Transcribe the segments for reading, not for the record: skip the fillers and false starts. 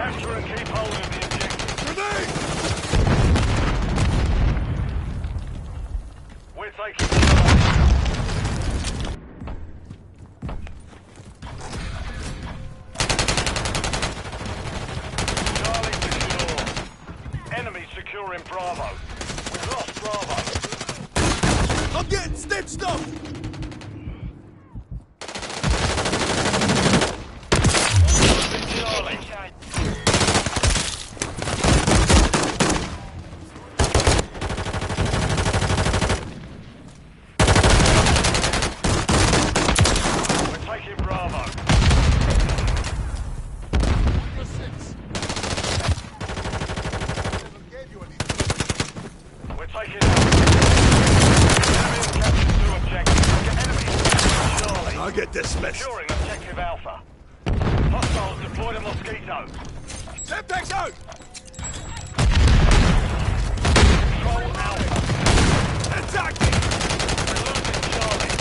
Capture and keep hold of the objective. Grenade! We're taking Charlie. Charlie secure. Enemy securing Bravo. We've lost Bravo. I'm getting stitched up! Charlie. We're taking Bravo. You're six. Never gave you anything. We're taking Enemy captured 2 objectives. Enemy Charlie. I'll get dismissed. Securing objective Alpha. Hostiles deployed a Mosquito. Semtex out! Control Alpha. Attack me! We're losing Charlie.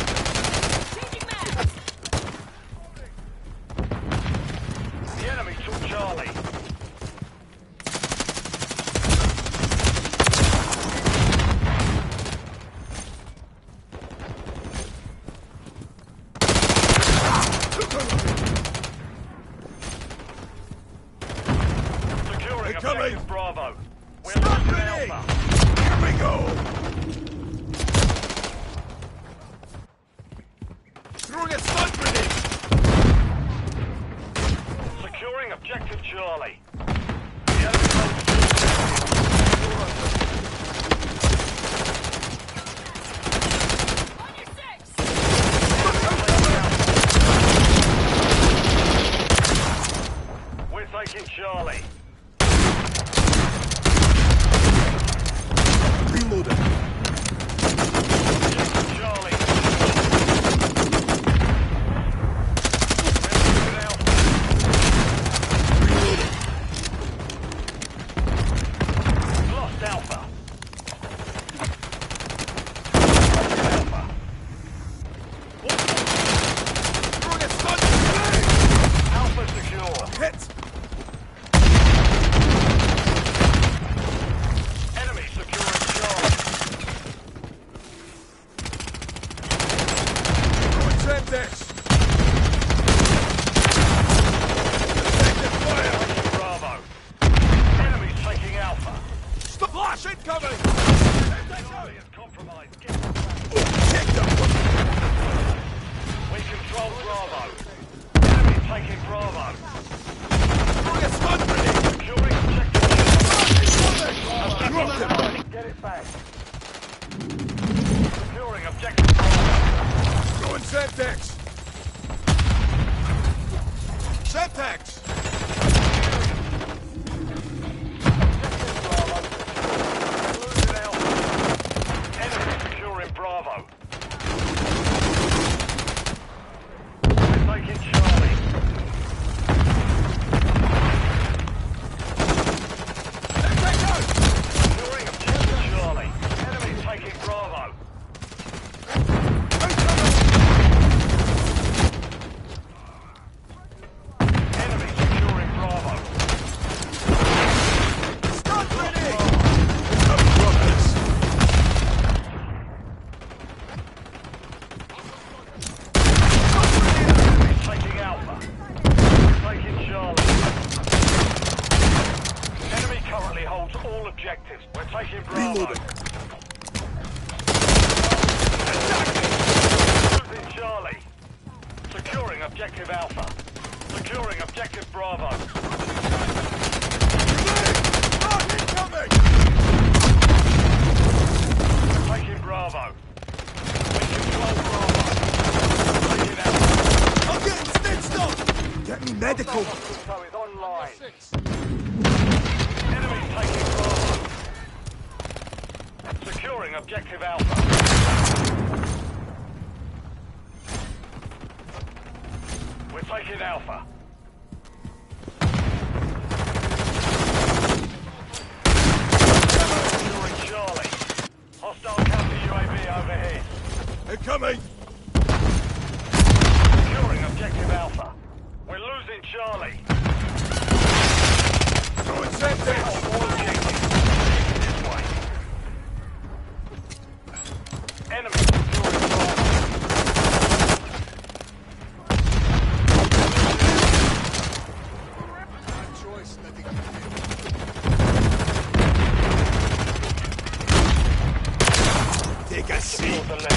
The enemy took Charlie. Securing objective Bravo. We're Stop losing grenade! Alpha. Here we go! Throwing a stun grenade! Securing objective Charlie. The enemy holds 2 objectives. We're taking Charlie. Reloaded. Charlie. Reloaded. Lost Alpha. Alpha. Throwing a stun grenade! Alpha secure. Hit! Enemy securing Charlie. Throwing Semtex! Effective fire! Taking Bravo. Enemy's taking Alpha. Stop! Flash incoming! Charlie is compromised. Get Take them! We control Bravo. Enemy taking Bravo. Throwing a stun grenade! Securing objective. Dropped him! Get it back. Securing objective Bravo. Throwing Semtex! Semtex! Losing Alpha. Enemy securing Bravo. We're taking Charlie. Semtex out! Securing objective Charlie. Enemy taking Bravo. Enemy securing Bravo. Stun grenade! I've got this! Enemy taking Alpha. Taking Charlie. Enemy currently holds all objectives. We're taking Bravo. Reloading. Losing Charlie. Securing objective Alpha. Securing objective Bravo. Grenade! Stun incoming! We're taking Bravo. We control Bravo. Taking Alpha. I'm getting stitched up! Get me medical! Mosquito is online. Enemy taking Bravo. Securing objective Alpha. We're taking Alpha. Securing Charlie. Hostile counter UAV overhead. Incoming! Securing objective Alpha. We're losing Charlie. Take a seat. The left.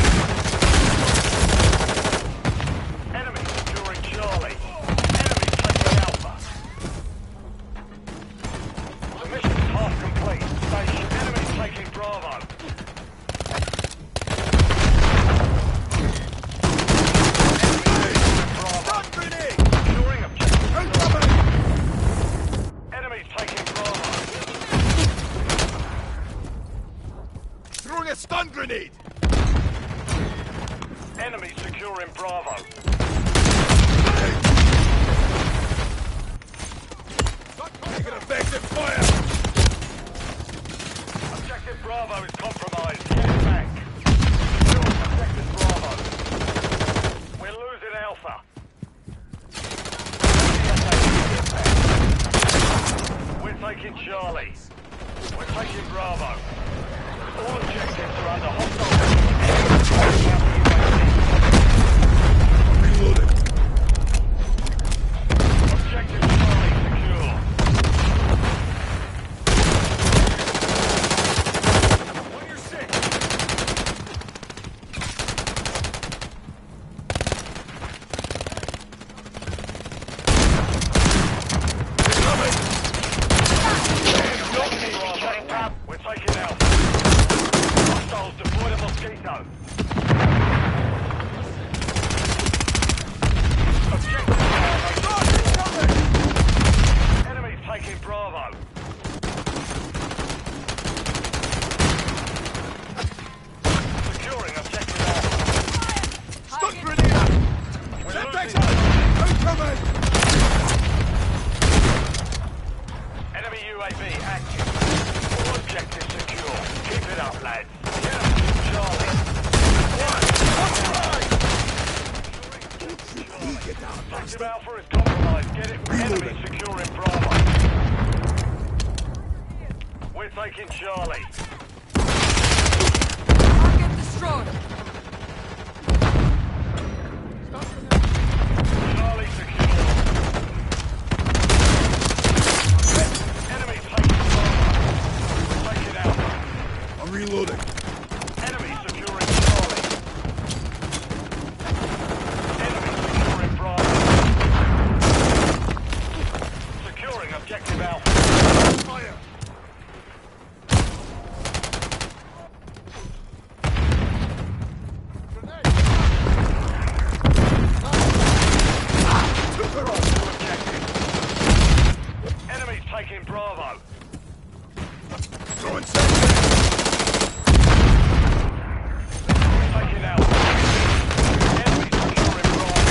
Enemy securing Charlie. Enemy taking Alpha. The mission is half complete. Station enemy taking Bravo. Stun grenade! Securing objective. Incoming! Enemies taking Bravo. Throwing a stun grenade! Enemy securing Bravo. Taking effective fire! Objective Bravo is compromised. Get it back. Secure objective Bravo. We're losing Alpha. We're taking Charlie. We're taking Bravo. All objectives are under hostile. Reloading. Objective Charlie secure. On your six! We're taking Alpha. Hostiles deploy the Mosquito. Objective Bravo. Enemies taking Bravo. Securing objective Alpha. Stun grenade out! We're Semtex losing. out! Incoming! Enemy UAV active. All objectives secure. Keep it up, lads. Get up, Charlie. Get down, Objective bastard! Alpha is compromised. Get it. Enemy securing Bravo. We're taking Charlie. Target destroyed. Charlie secure. Enemy taking Bravo. We're taking Alpha. I'm reloading. Enemy securing Charlie. Enemy securing Bravo. Securing objective Alpha. Fire! Enemies taking Bravo. Throwing something! Taking Alpha. Enemy securing Bravo.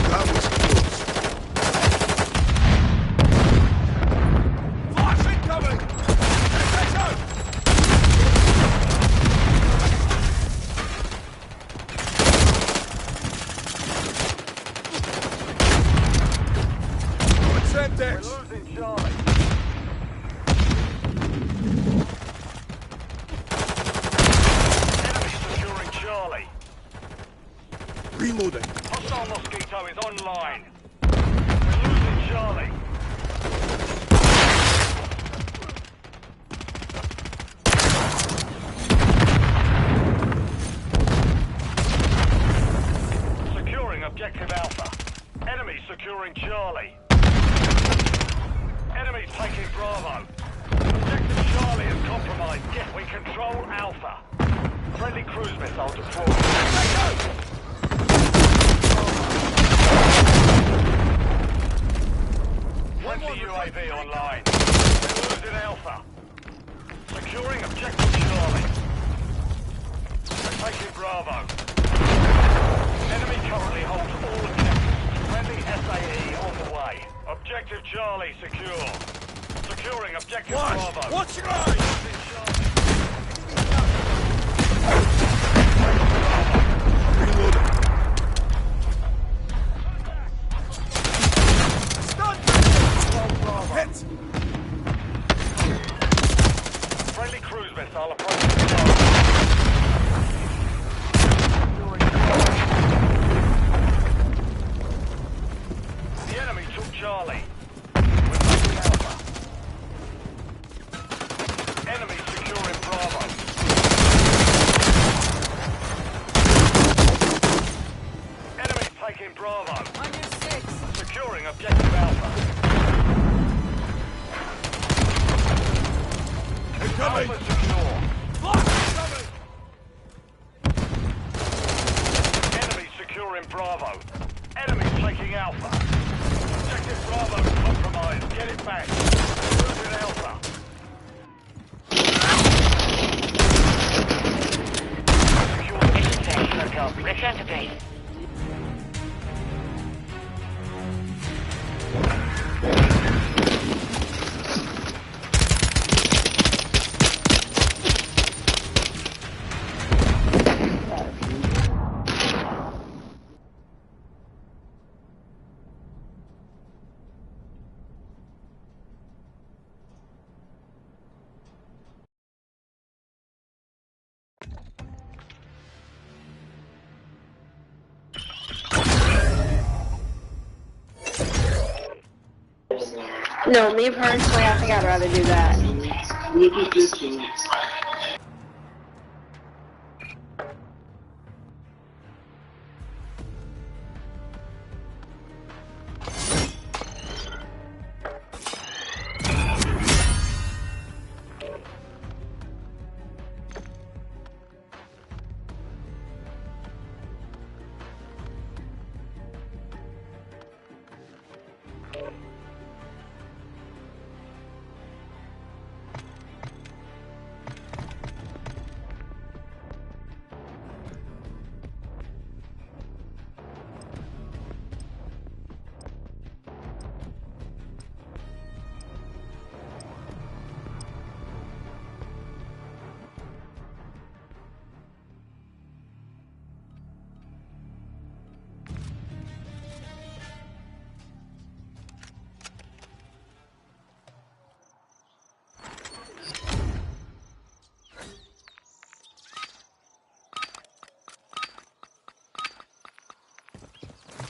That was close. Flash incoming! Semtex out! Throwing Semtex! We're losing Charlie. Enemy securing Charlie. Reloading. Hostile Mosquito is online. We're losing Charlie. Securing objective Alpha. Enemy securing Charlie. Enemies taking Bravo. Objective Charlie is compromised. Yes, we control Alpha. Friendly cruise missile deployed. Friendly UAV online. We're losing Alpha. Securing objective Charlie. We're taking Bravo. Enemy currently holds all objectives. Friendly SAE on the way. Objective Charlie secure. Securing objective Bravo. Watch your eyes! Reloading. Stun! Hit! Friendly cruise missile approaching Charlie. Charlie. We're taking Alpha. Enemy securing Bravo. Enemy taking Bravo. On your six. Securing objective Alpha. Incoming! Alpha secure. Enemy securing Bravo. Enemy taking Alpha. Objective Bravo compromised. Get it back. We're losing Alpha. Secure the mission phase. Return to base. No, me personally, I think I'd rather do that.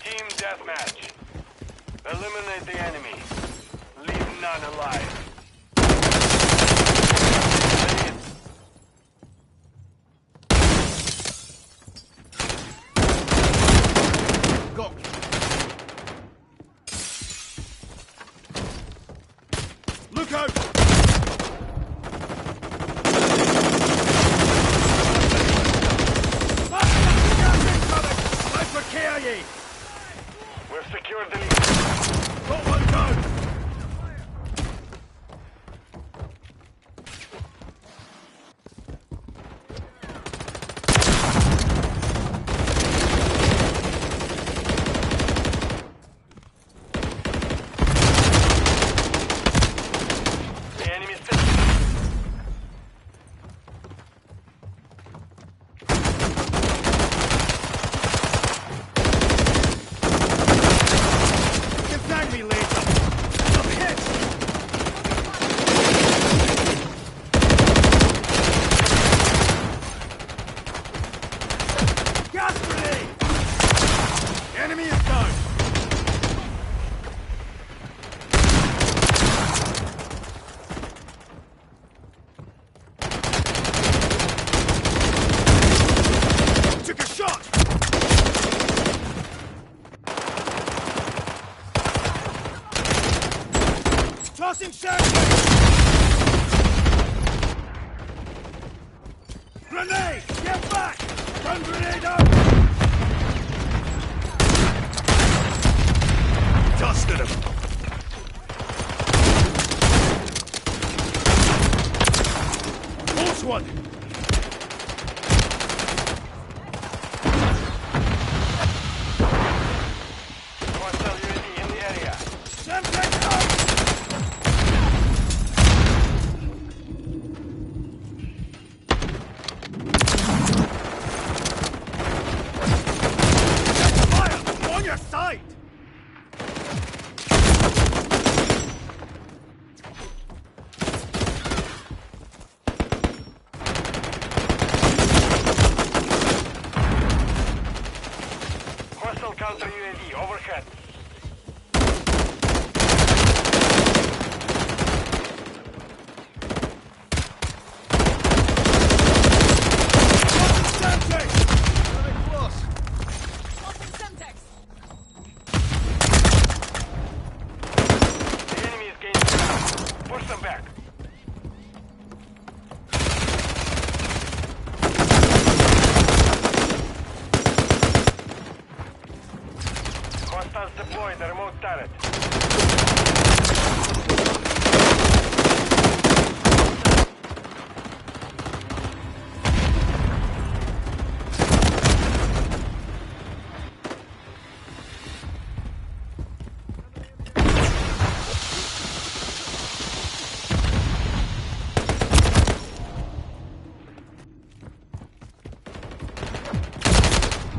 Team deathmatch. Eliminate the enemy. Leave none alive. Go! Look out! We've secured the lead. Got one down! The enemy is still. Tag me later! I'm hit! Gas grenade! Enemy is down! Took a shot! Tossing sand! Grenade! Get back! Stun grenade out! Dusted him! Force one! Hostile UAV in the area. Semtex out! Fire! On your side! Hostile counter UAV overhead. Hostiles deploying the remote turret.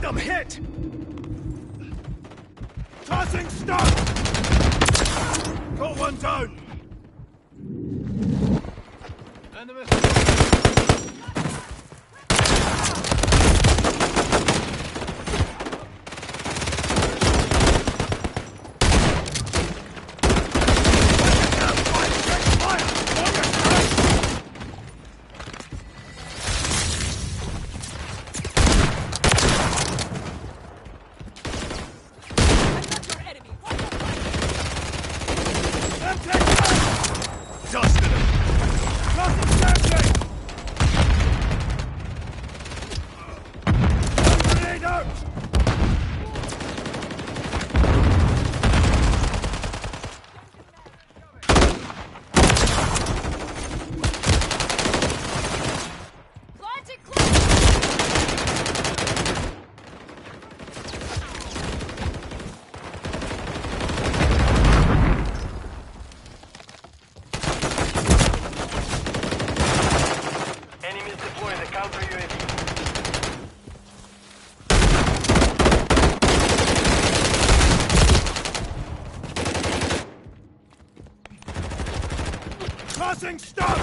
I'm hit! Tossing stun! Got one down! Tossing stun!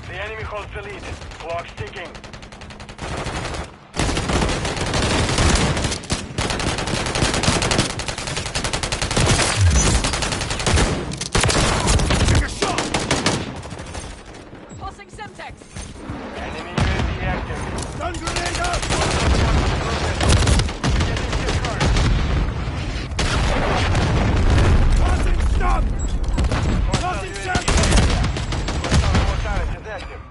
The enemy holds the lead. Clock's ticking. Take a shot! Tossing Semtex. Enemy UAV active. Stun grenade out! Get into your car. Tossing stun! Hostile Tossing UAV Semtex! active. Hostile remote turret is active.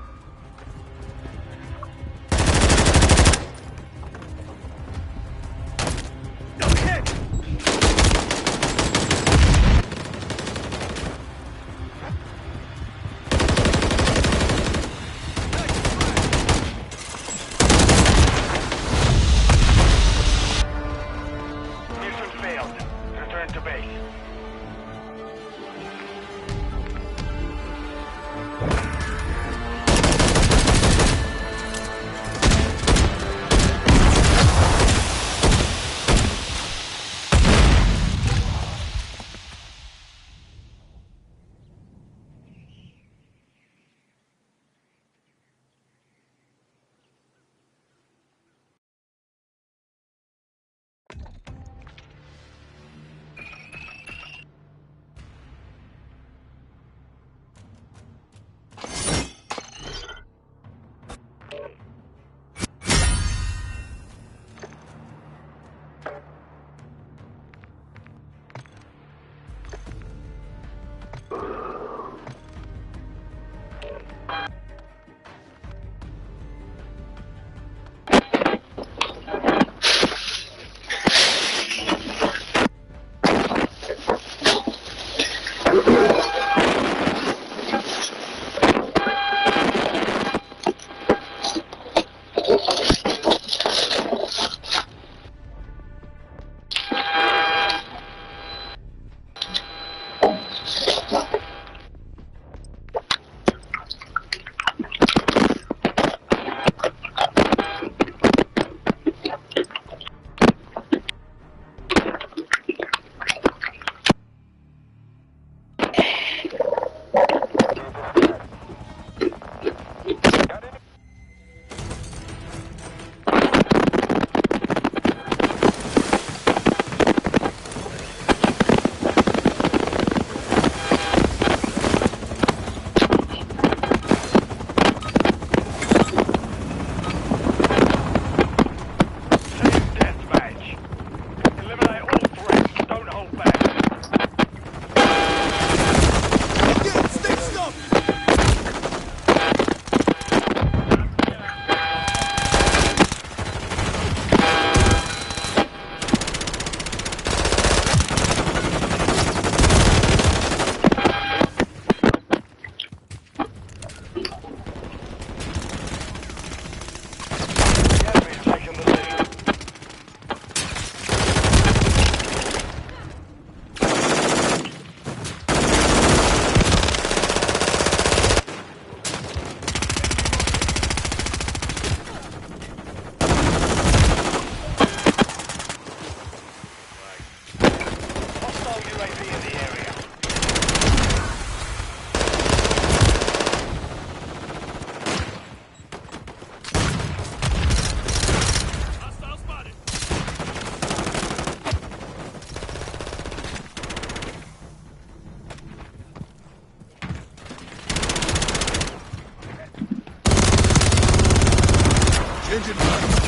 Engine lights.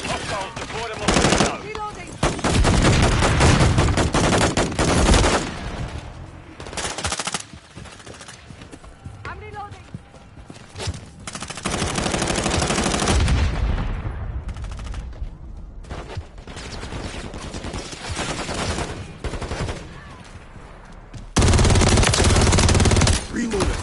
Hostiles deployed a mosquito. Reloading. I'm reloading. Reloading.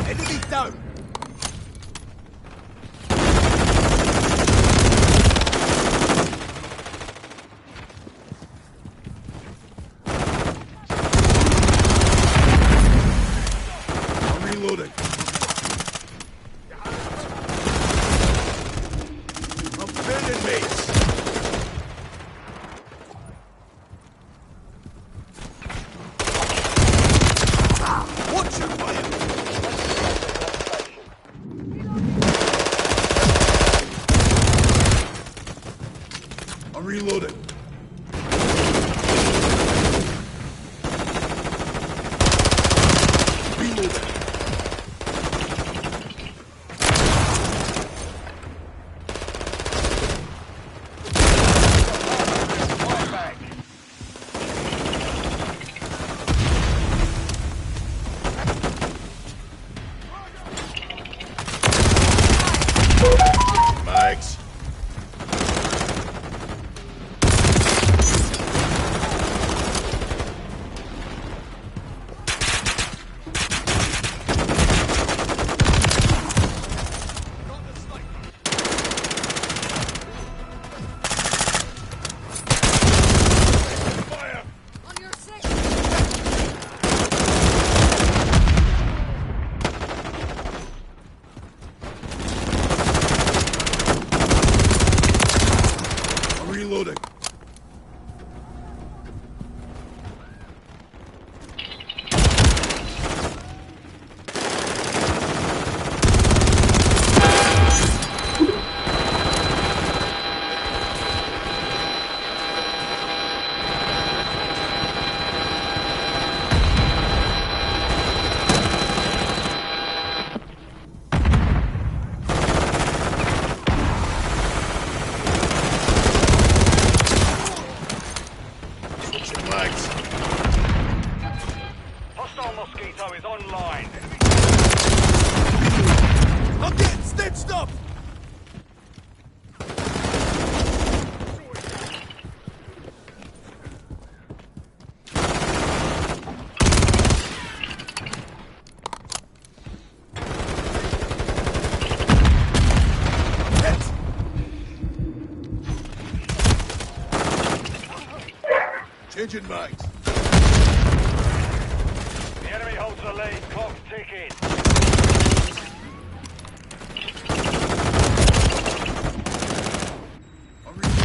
Enemy down. I'm reloading. I'm filling mates. Watch your fire. I'm reloading. Reloading. Fire back. Mags. Fire. On your six. I'm reloading. Switching mags. Hostile mosquito is online. I'm getting stitched up. Hit. Changing mags. The enemy holds the lead. Clock's ticking. I'm reloading.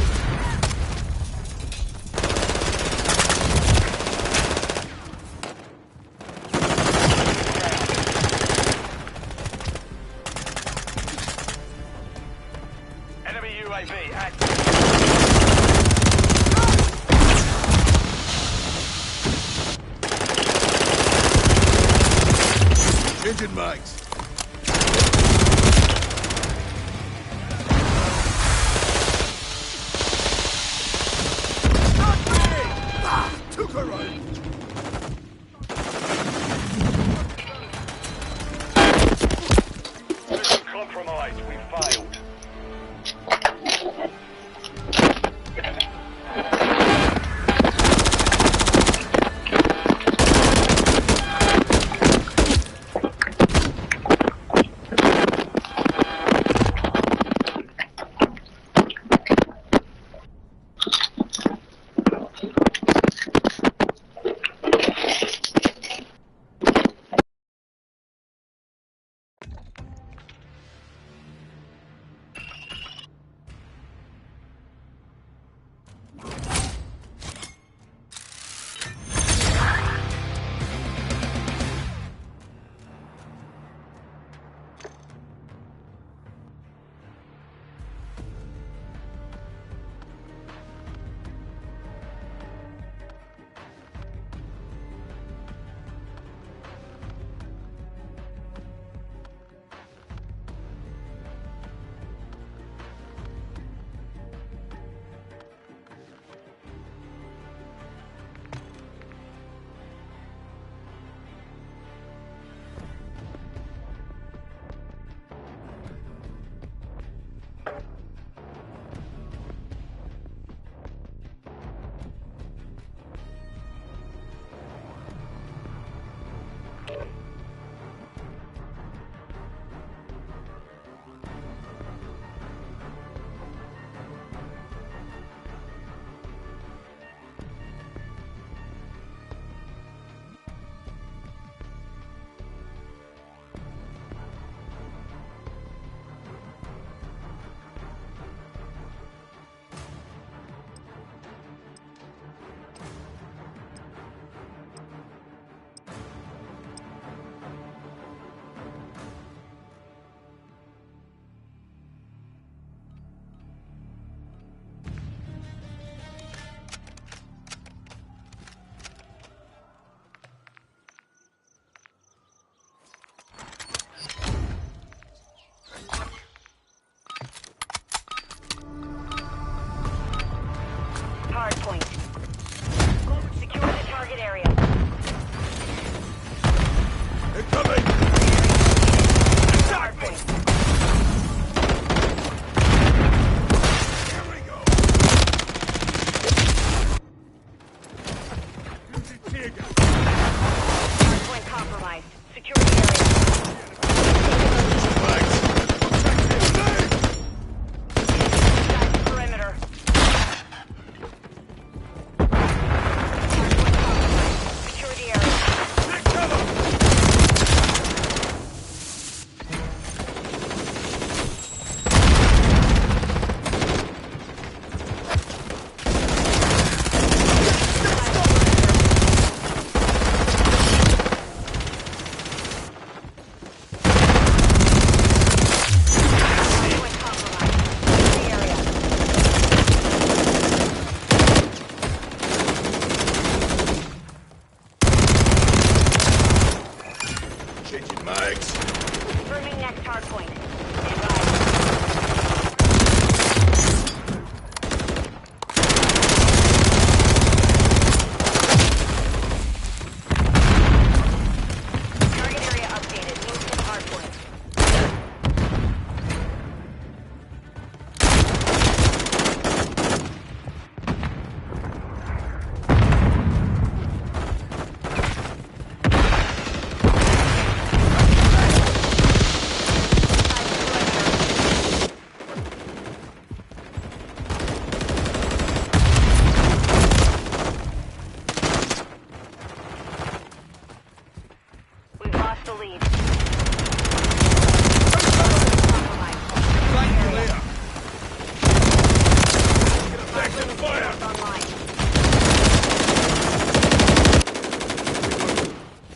Enemy UAV active. Changing mags. Took her out. Mission compromised. We failed. target area. Incoming! Hard point. Here we go! Using tear gas. Hard point compromised. Secure the area. Flags. Protect Inside the perimeter. Hard point compromised. Secure the area. Take cover! Changing mags. Confirming next hard point. Stand by. Target area updated. Move to hard point. We've lost the lead. Flank clear. Effective fire. Online.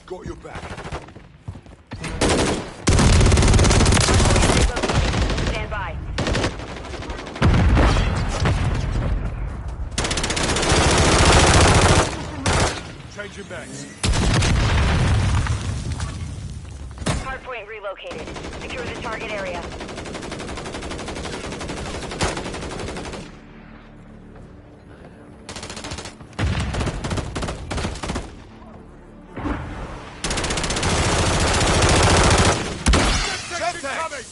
Got your back. Stand by. Changing mags. Hardpoint relocated. Secure the target area. Contact coming.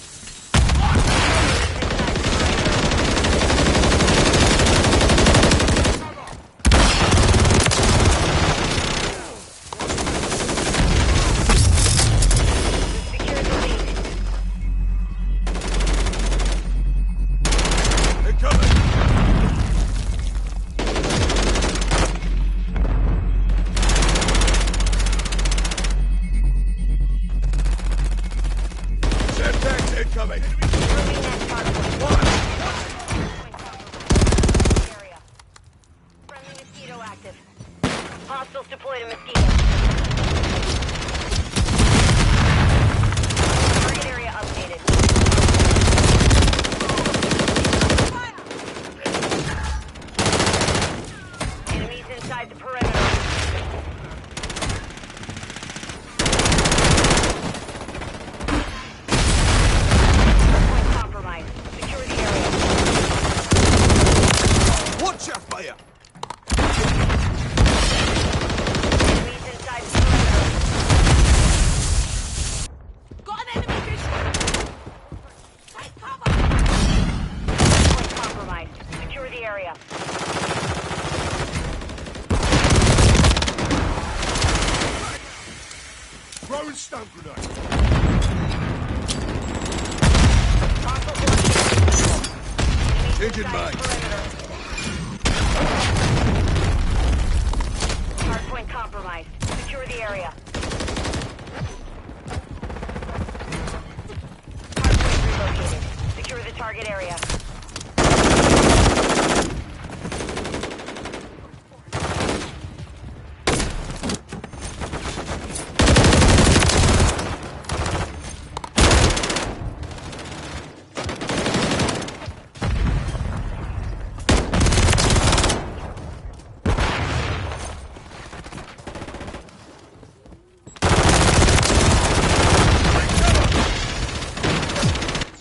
Secure the lead. Incoming. Contact incoming. Moving next hardpoint. One. Area. Friendly mosquito active. Hostiles deployed a mosquito. Target area updated. Enemies inside the perimeter. Point compromised. Secure the area. Watch your fire. Enemies inside the perimeter. Got an enemy visual. Take cover. Point compromised. Secure the area. Throwing stun grenade. Hostile forces. Enemies Changing inside the mags. perimeter. Hardpoint compromised. Secure the area. Hardpoint relocated. Secure the target area.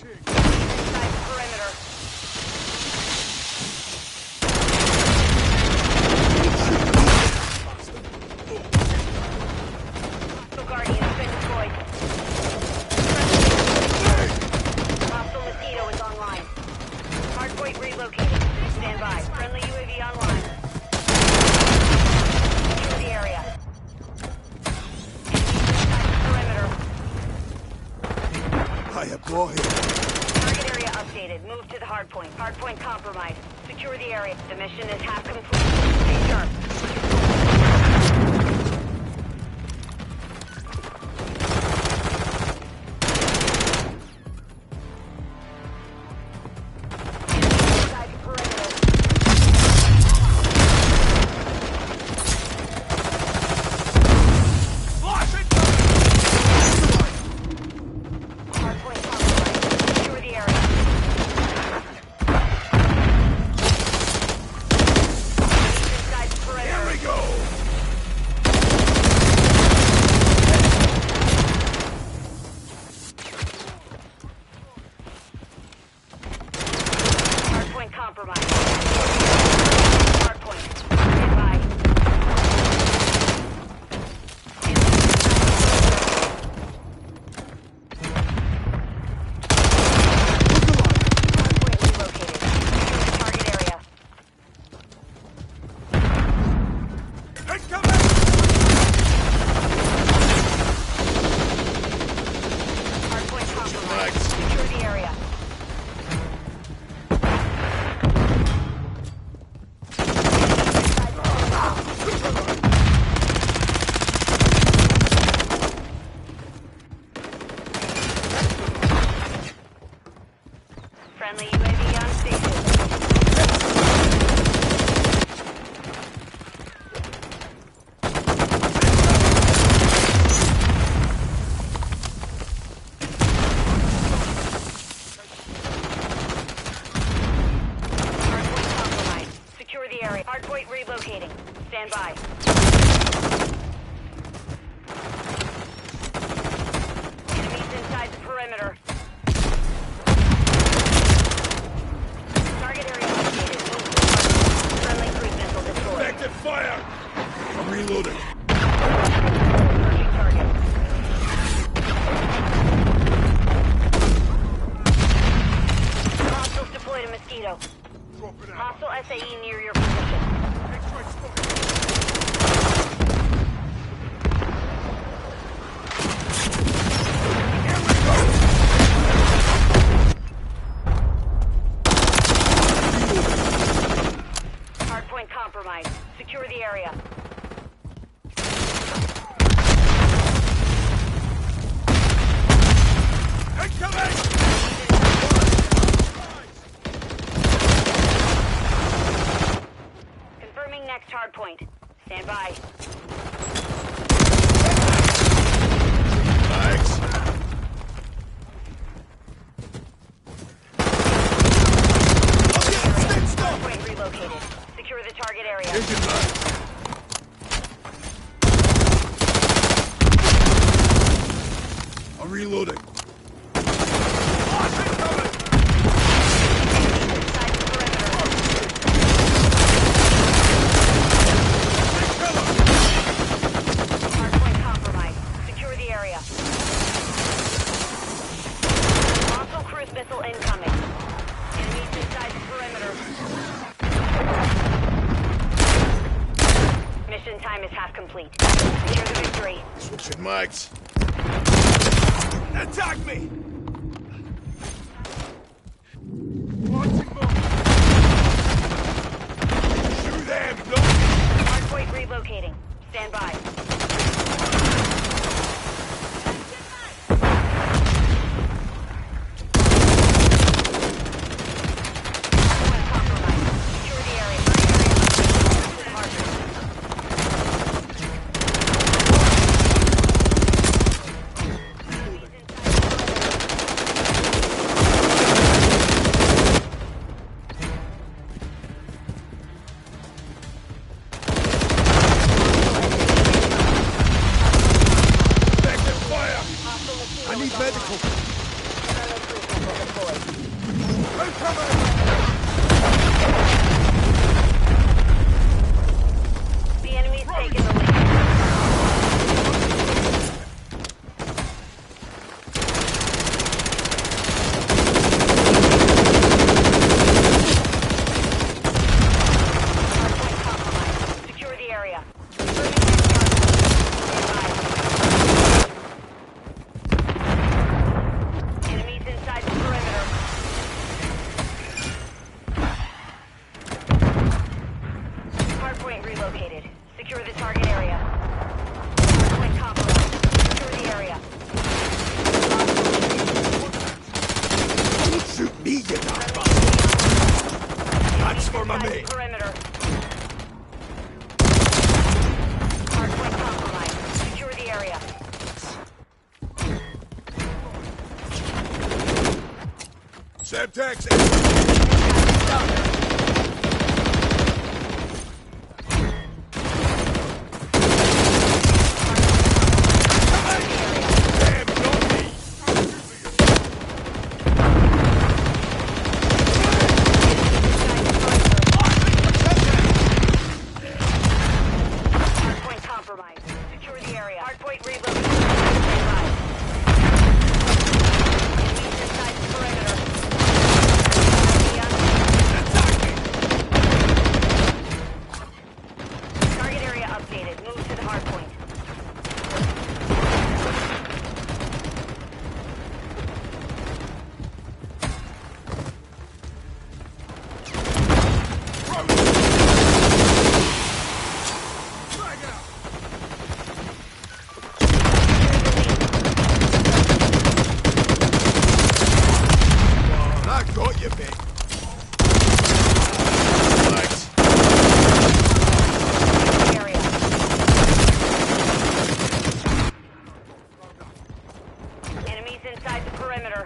Inside the perimeter. Go ahead. Target area updated. Move to the hardpoint. Hardpoint compromised. Secure the area. The mission is half complete. Stay sharp. Inside the perimeter. Hardpoint compromised. Secure the area. Inside the perimeter. Here we go! Hardpoint compromised. Hardpoint. Stand by. Hardpoint relocated. Secure the target area. Incoming! Hardpoint compromised. Mags. Secure the area. Friendly UAV on station. Hardpoint compromised. Secure the area. Hardpoint relocating. Stand by. Enemies inside the perimeter. Target area updated. Move to the hardpoint. Friendly cruise missile deployed. Active fire! I'm reloading. Searching target. Hostiles deployed a mosquito. Dropping out. Hostile SAE near your position. X-ray spotted. Here we go! Hardpoint compromised. Secure the area. Incoming! Confirming next hardpoint. Stand by. Mags. Hardpoint relocated. Secure the target area. Engine light. I'm reloading. Inside the perimeter. Hardpoint compromised. Secure the area. Hostile cruise missile incoming. Enemies inside the perimeter. Mission time is half complete. Secure the victory. Switching mags. Attack me! Launching bomb. Shoot them! No! Hardpoint relocating. Stand by. Hardpoint compromised. Secure the area. To the hardpoint. Semtex. Hardpoint compromised. Secure the area. Hardpoint reloaded. Stand by. Enemies inside the perimeter. Target area updated. Move to the hardpoint. I got you, mate. Thanks. Area. Enemies inside the perimeter.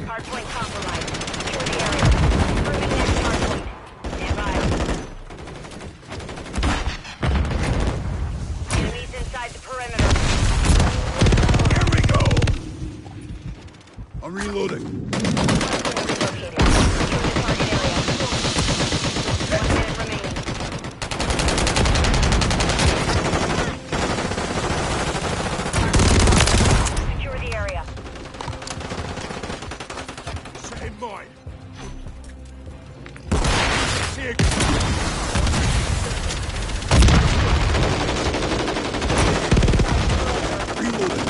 Hardpoint compromised. Secure the area. Moving next hardpoint. Stand by. Enemies inside the perimeter. Here we go. I'm reloading. Relocated. Secure the target area. 1 minute remaining. Secure the area. Set in mine. See you. Reloading.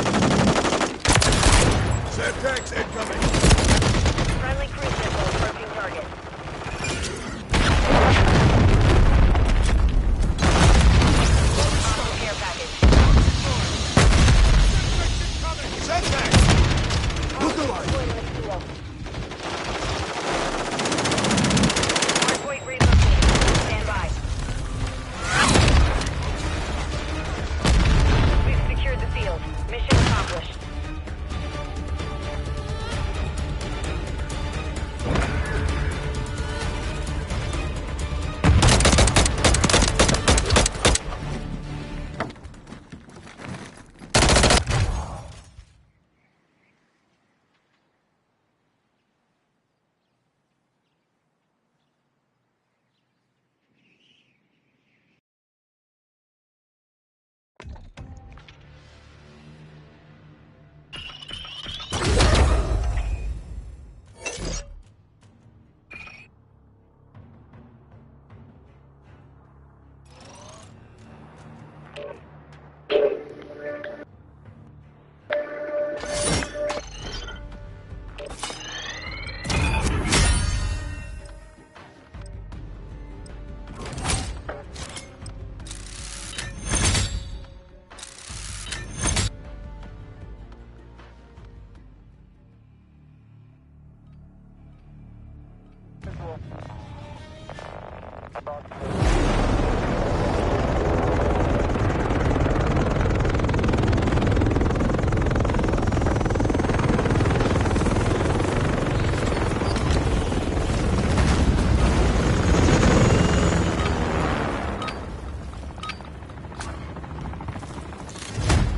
Semtex incoming. Friendly cruise missile approaching target. Hostile care package. Semtex. Look alive. Hardpoint relocated. Stand by. We've secured the field. Mission accomplished.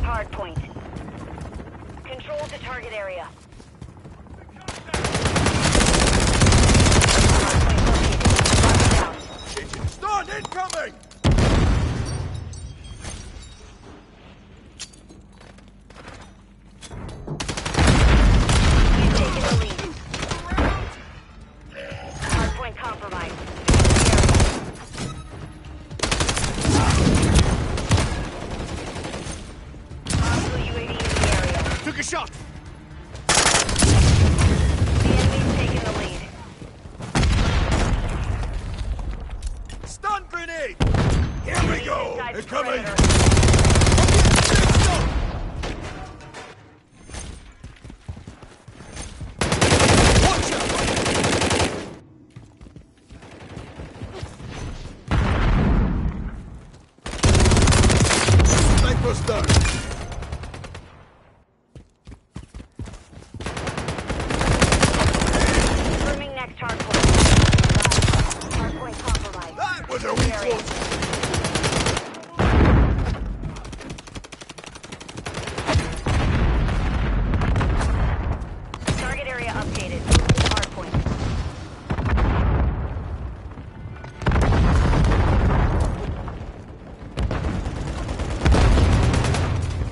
Hardpoint. Control the target area. Hardpoint located. Lock it down. Kitchen stun incoming. We've taken the lead. Hardpoint compromised. Hostile UAV in the area. Took a shot. The enemy's taken the lead. Stun grenade. Here we go. Inside the Incoming. perimeter. Watch out. Target area updated. Move to the hard point.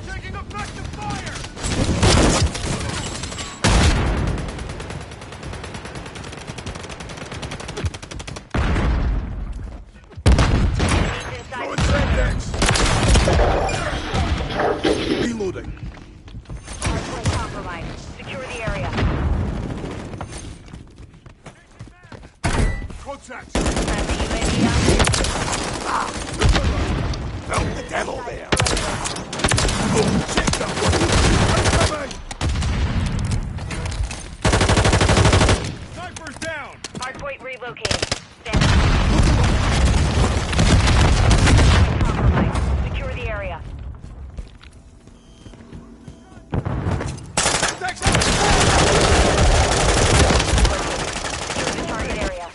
Taking effective fire! Enemies inside Throwing the perimeter. Semtex! Reloading. Hardpoint compromised. Secure the area. Contact! Friendly UAV on. Help the devil there! Oh, check that one! Coming! Sniper's down! Hardpoint relocating. Stand by. Compromised. Secure the area. Semtex out! Secure the target area.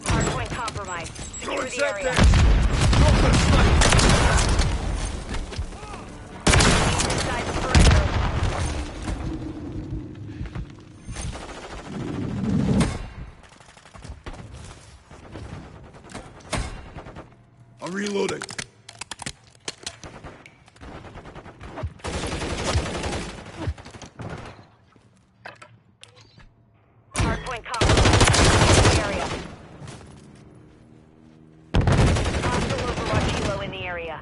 Hardpoint compromised. Secure Throwing the area. Semtex! Drop the sniper! Enemies inside the perimeter. I'm reloading. Hardpoint compromised. Secure the area. Hostile Overwatch Helo in the area.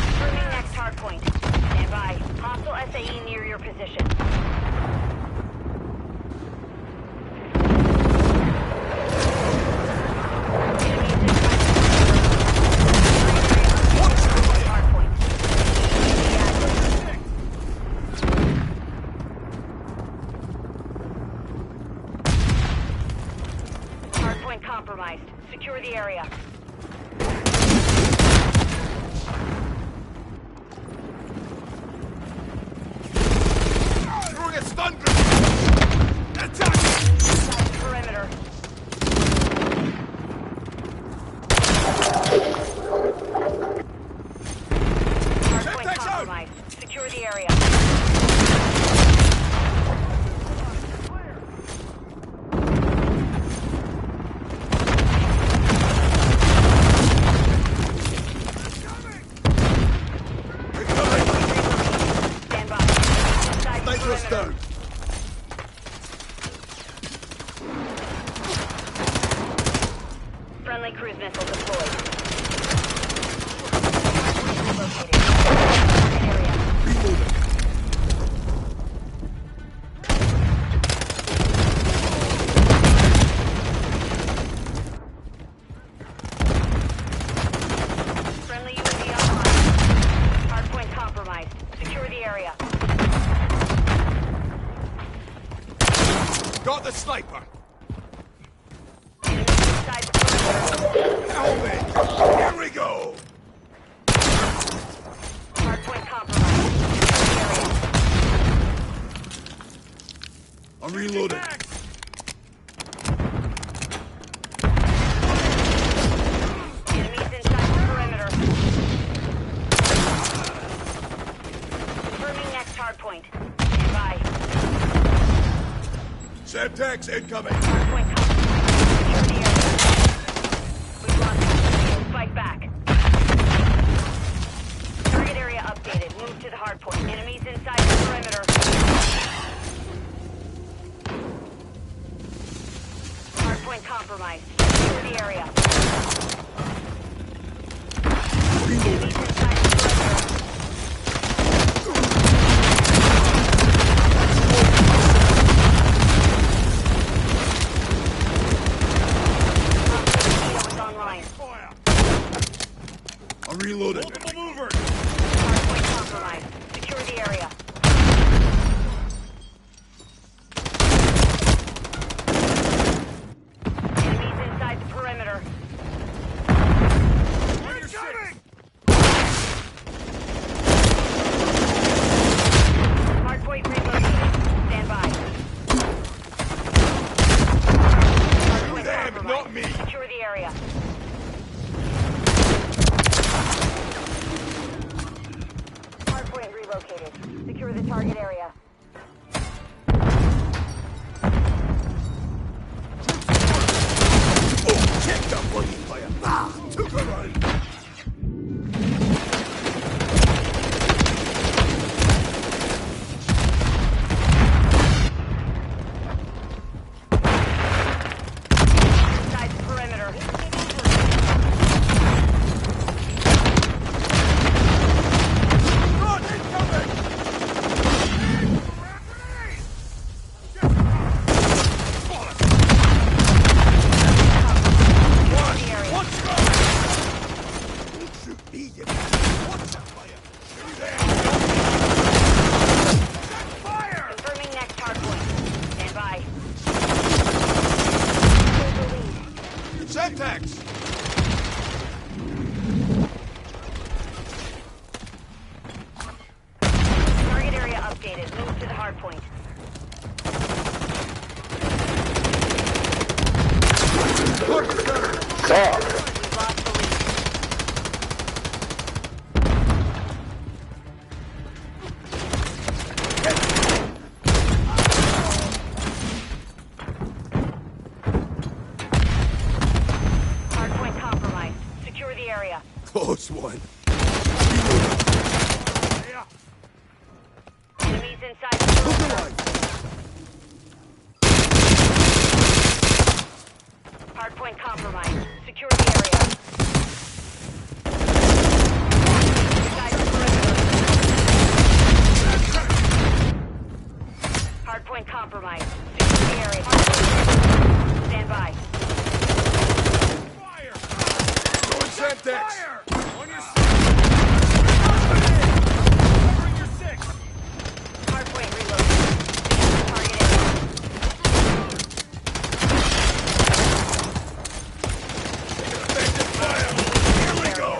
Confirming next hardpoint. Stand by. Hostile SAE near your position. Enemies inside the hardpoint. Hardpoint compromised. Secure the area. Throwing a stun grenade! Attack! Inside the perimeter. Hardpoint Semtex out! compromised. Secure the area. Incoming! Stand by. Inside the Sniper's perimeter. down! Friendly cruise missile deployed. Hardpoint relocated. Target area. Reloading. Friendly UAV online. Hardpoint compromised. Secure the area. Got the sniper! Enemies inside the perimeter. Helmet! Here we go! Hardpoint compromised. Secure the area. I'm reloading. Enemies inside the perimeter. Confirming next hardpoint. Stand by. Semtex incoming! Hardpoint compromised. Secure the area. We've lost control. Fight back. Target area updated. Move to the hardpoint. Enemies inside the perimeter. Hardpoint compromised. Secure the area. Reloading. Enemies inside the perimeter. Hostile is online. Fire! I'm reloading. Multiple movers! Hardpoint compromised. Secure the area. Enemies inside the perimeter. Incoming! target area. Oh, check that bloody fire. Ah, took her out. Inside the perimeter. Run, incoming! The area. What's wrong? Don't shoot me, you what's that fire? Shoot there! Fire! Confirming next hard point. Stand by. Semtex! Target area updated. Move to the hard point. We've lost the lead. Hard point compromised. Secure the area. Close one. Enemies inside the Look perimeter. alive! Hard point compromised. Secure the area. Inside the perimeter. Hard point compromised. Secure the area. Stand by. Fire! Going Semtex! On your covering your six! Hard point reloaded. Target area. Effective fire! Here we go!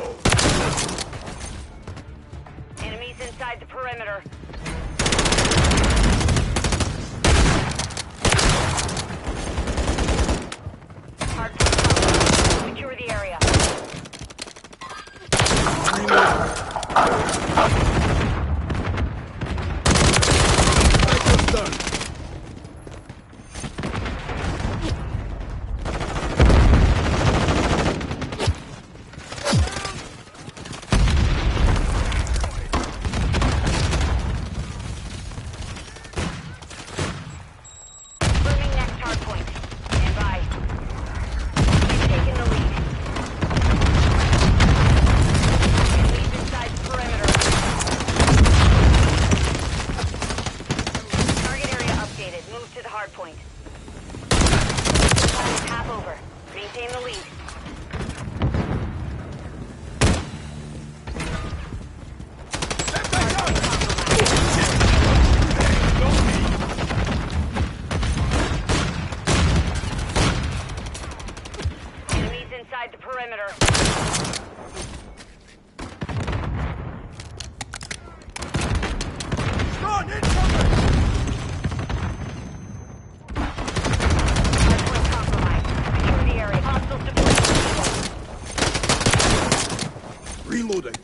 Enemies inside the perimeter. Hard point compromised. Secure the area. Cycle's done. Confirming next hard point. Stand by. We've taken the lead. Enemies inside the perimeter. Target area updated. Move to the hard point. Half over. Maintain the lead. Hard point compromised. Enemies inside the perimeter. Run, incoming! Hard point compromised. Secure the area. Hostiles deployed. Reloading.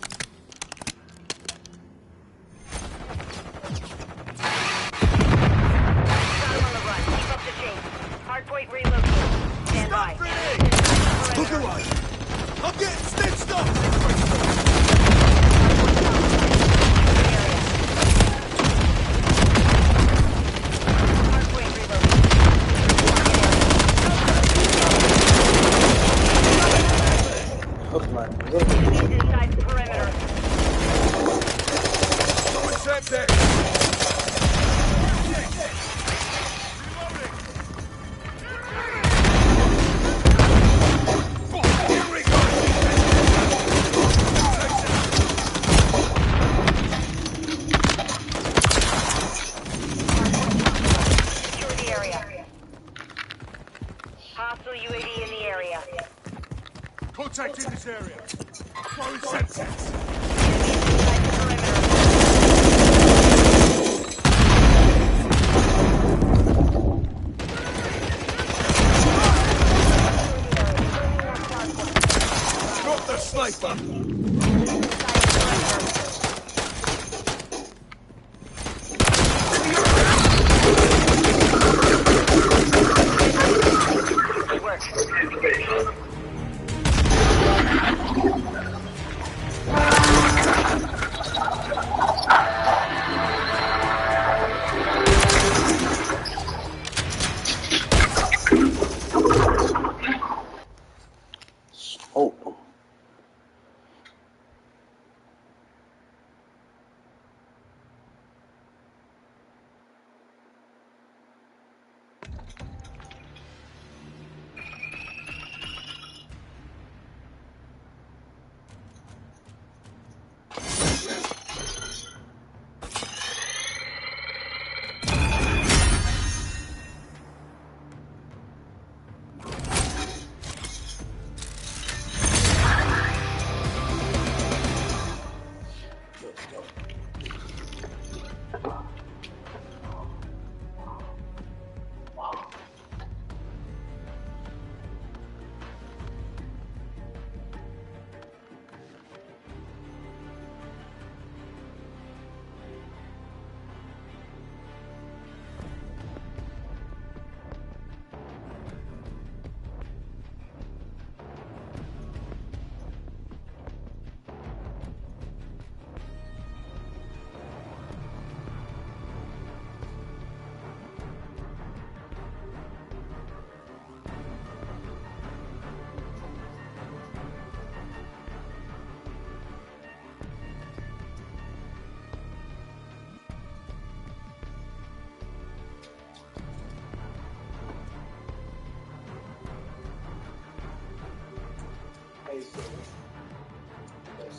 Got him on the run. Keep up the chase. Hard point relocated. Stand by. Stop grenade! Enemies inside the Look perimeter. alive! I'm getting stitched up! Hard point compromised. Secure the area. Hard point relocated. Enemies inside the perimeter. Going Semtex! Here we go! Secure the area. Hostile UAV in the area. Contact in this area. Throwing Semtex! Enemies inside the perimeter. Drop the sniper! Inside the perimeter.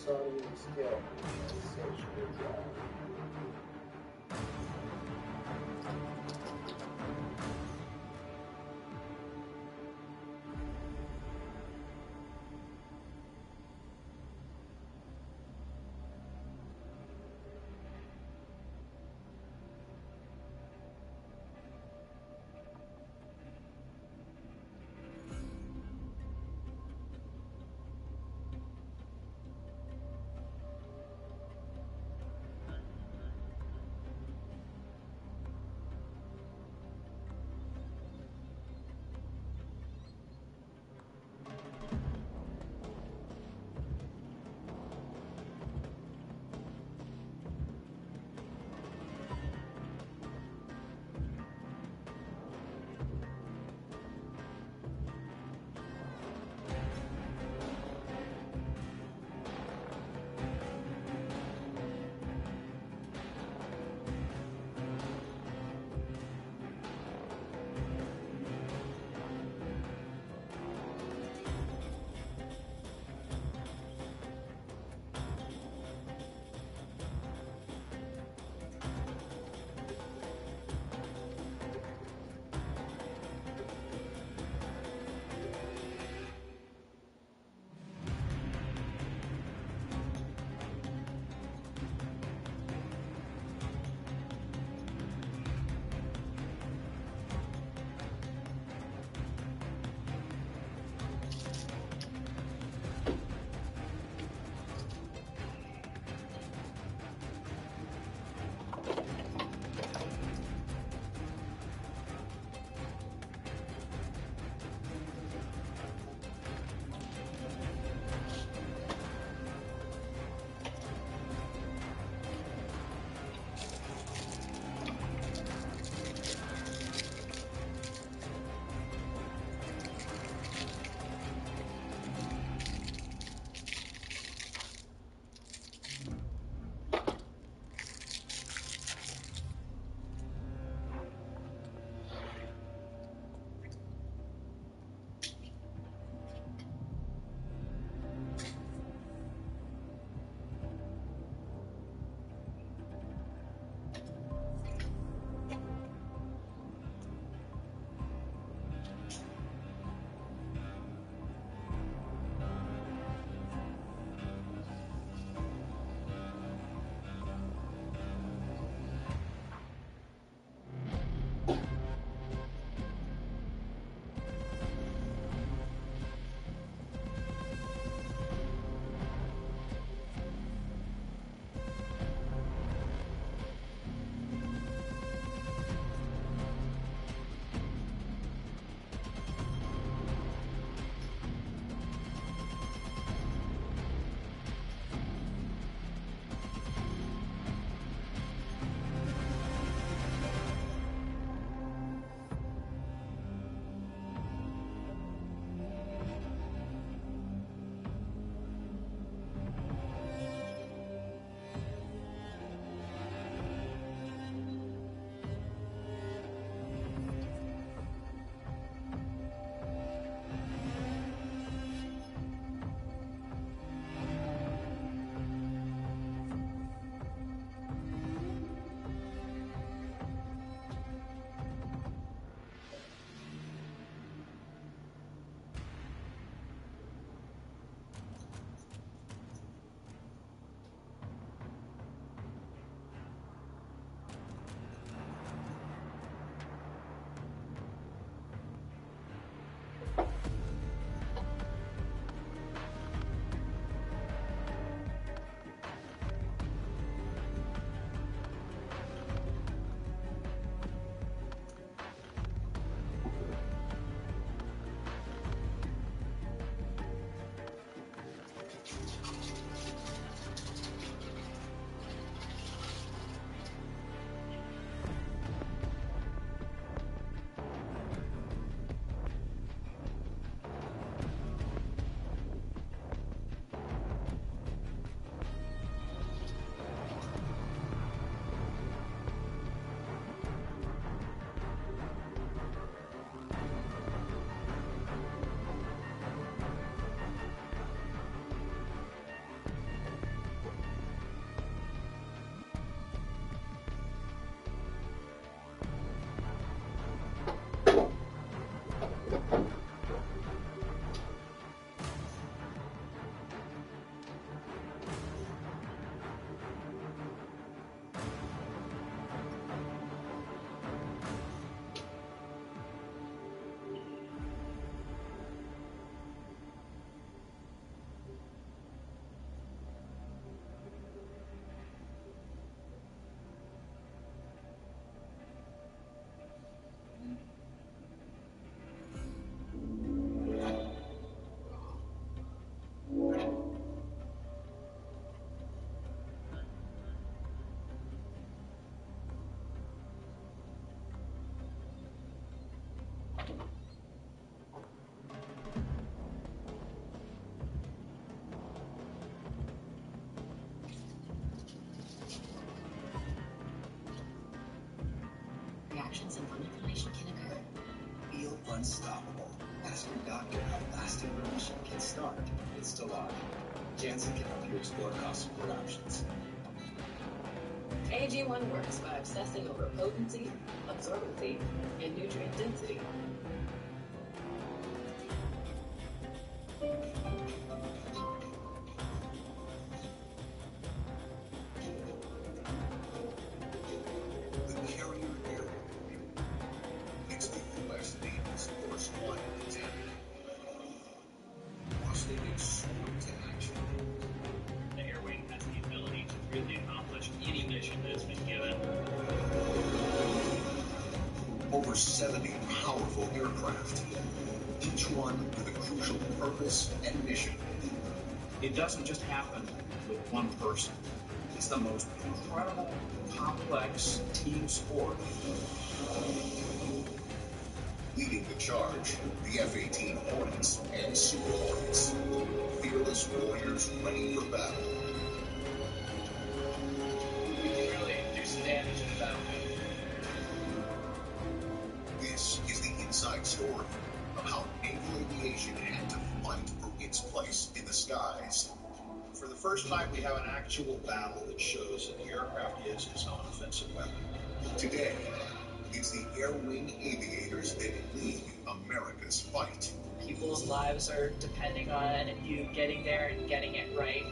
Sorry, skill. Such good job. reactions and manipulation can occur. Feel unstoppable. Ask your doctor how lasting remission can start with Coopdawg. Janssen can help you explore cost support options. AG1 works by obsessing over potency, absorbency, and nutrient density. The carrier airwing. It's the U.S. Navy's first flight attack. Rusting its sword to action. The air wing has the ability to really accomplish any mission that has been given. Over 70 powerful aircraft, each one with a crucial purpose and mission. It doesn't just happen with one person. It's the most incredible, complex team sport. Leading the charge, the F-18 Hornets and Super Hornets. Fearless warriors ready for battle. We can really do some damage in the battlefield. This is the inside story of how naval aviation had to fight for its place in the skies. For the first time, we have an actual battle that shows that the aircraft is its own offensive weapon. Today, it's the air wing aviators that lead America's fight. People's lives are depending on you getting there and getting it right.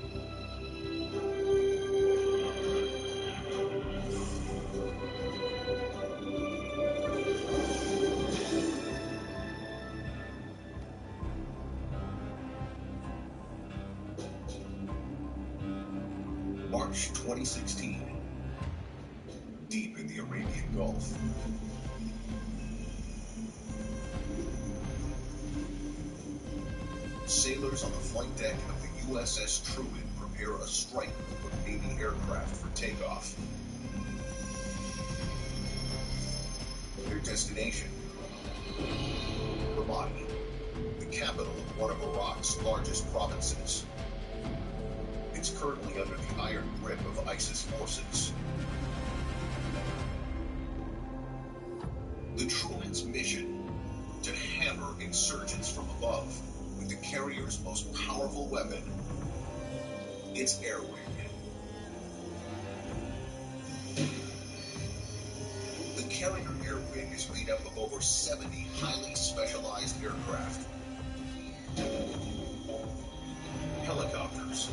March 2016, deep in the Arabian Gulf. Sailors on the flight deck of the USS Truman prepare a strike group of Navy aircraft for takeoff. Their destination, Ramadi, the capital of one of Iraq's largest provinces. It's currently under the iron grip of ISIS forces. The Truman's mission, to hammer insurgents from above with the carrier's most powerful weapon, its air wing. The carrier air wing is made up of over 70 highly specialized aircraft. Helicopters,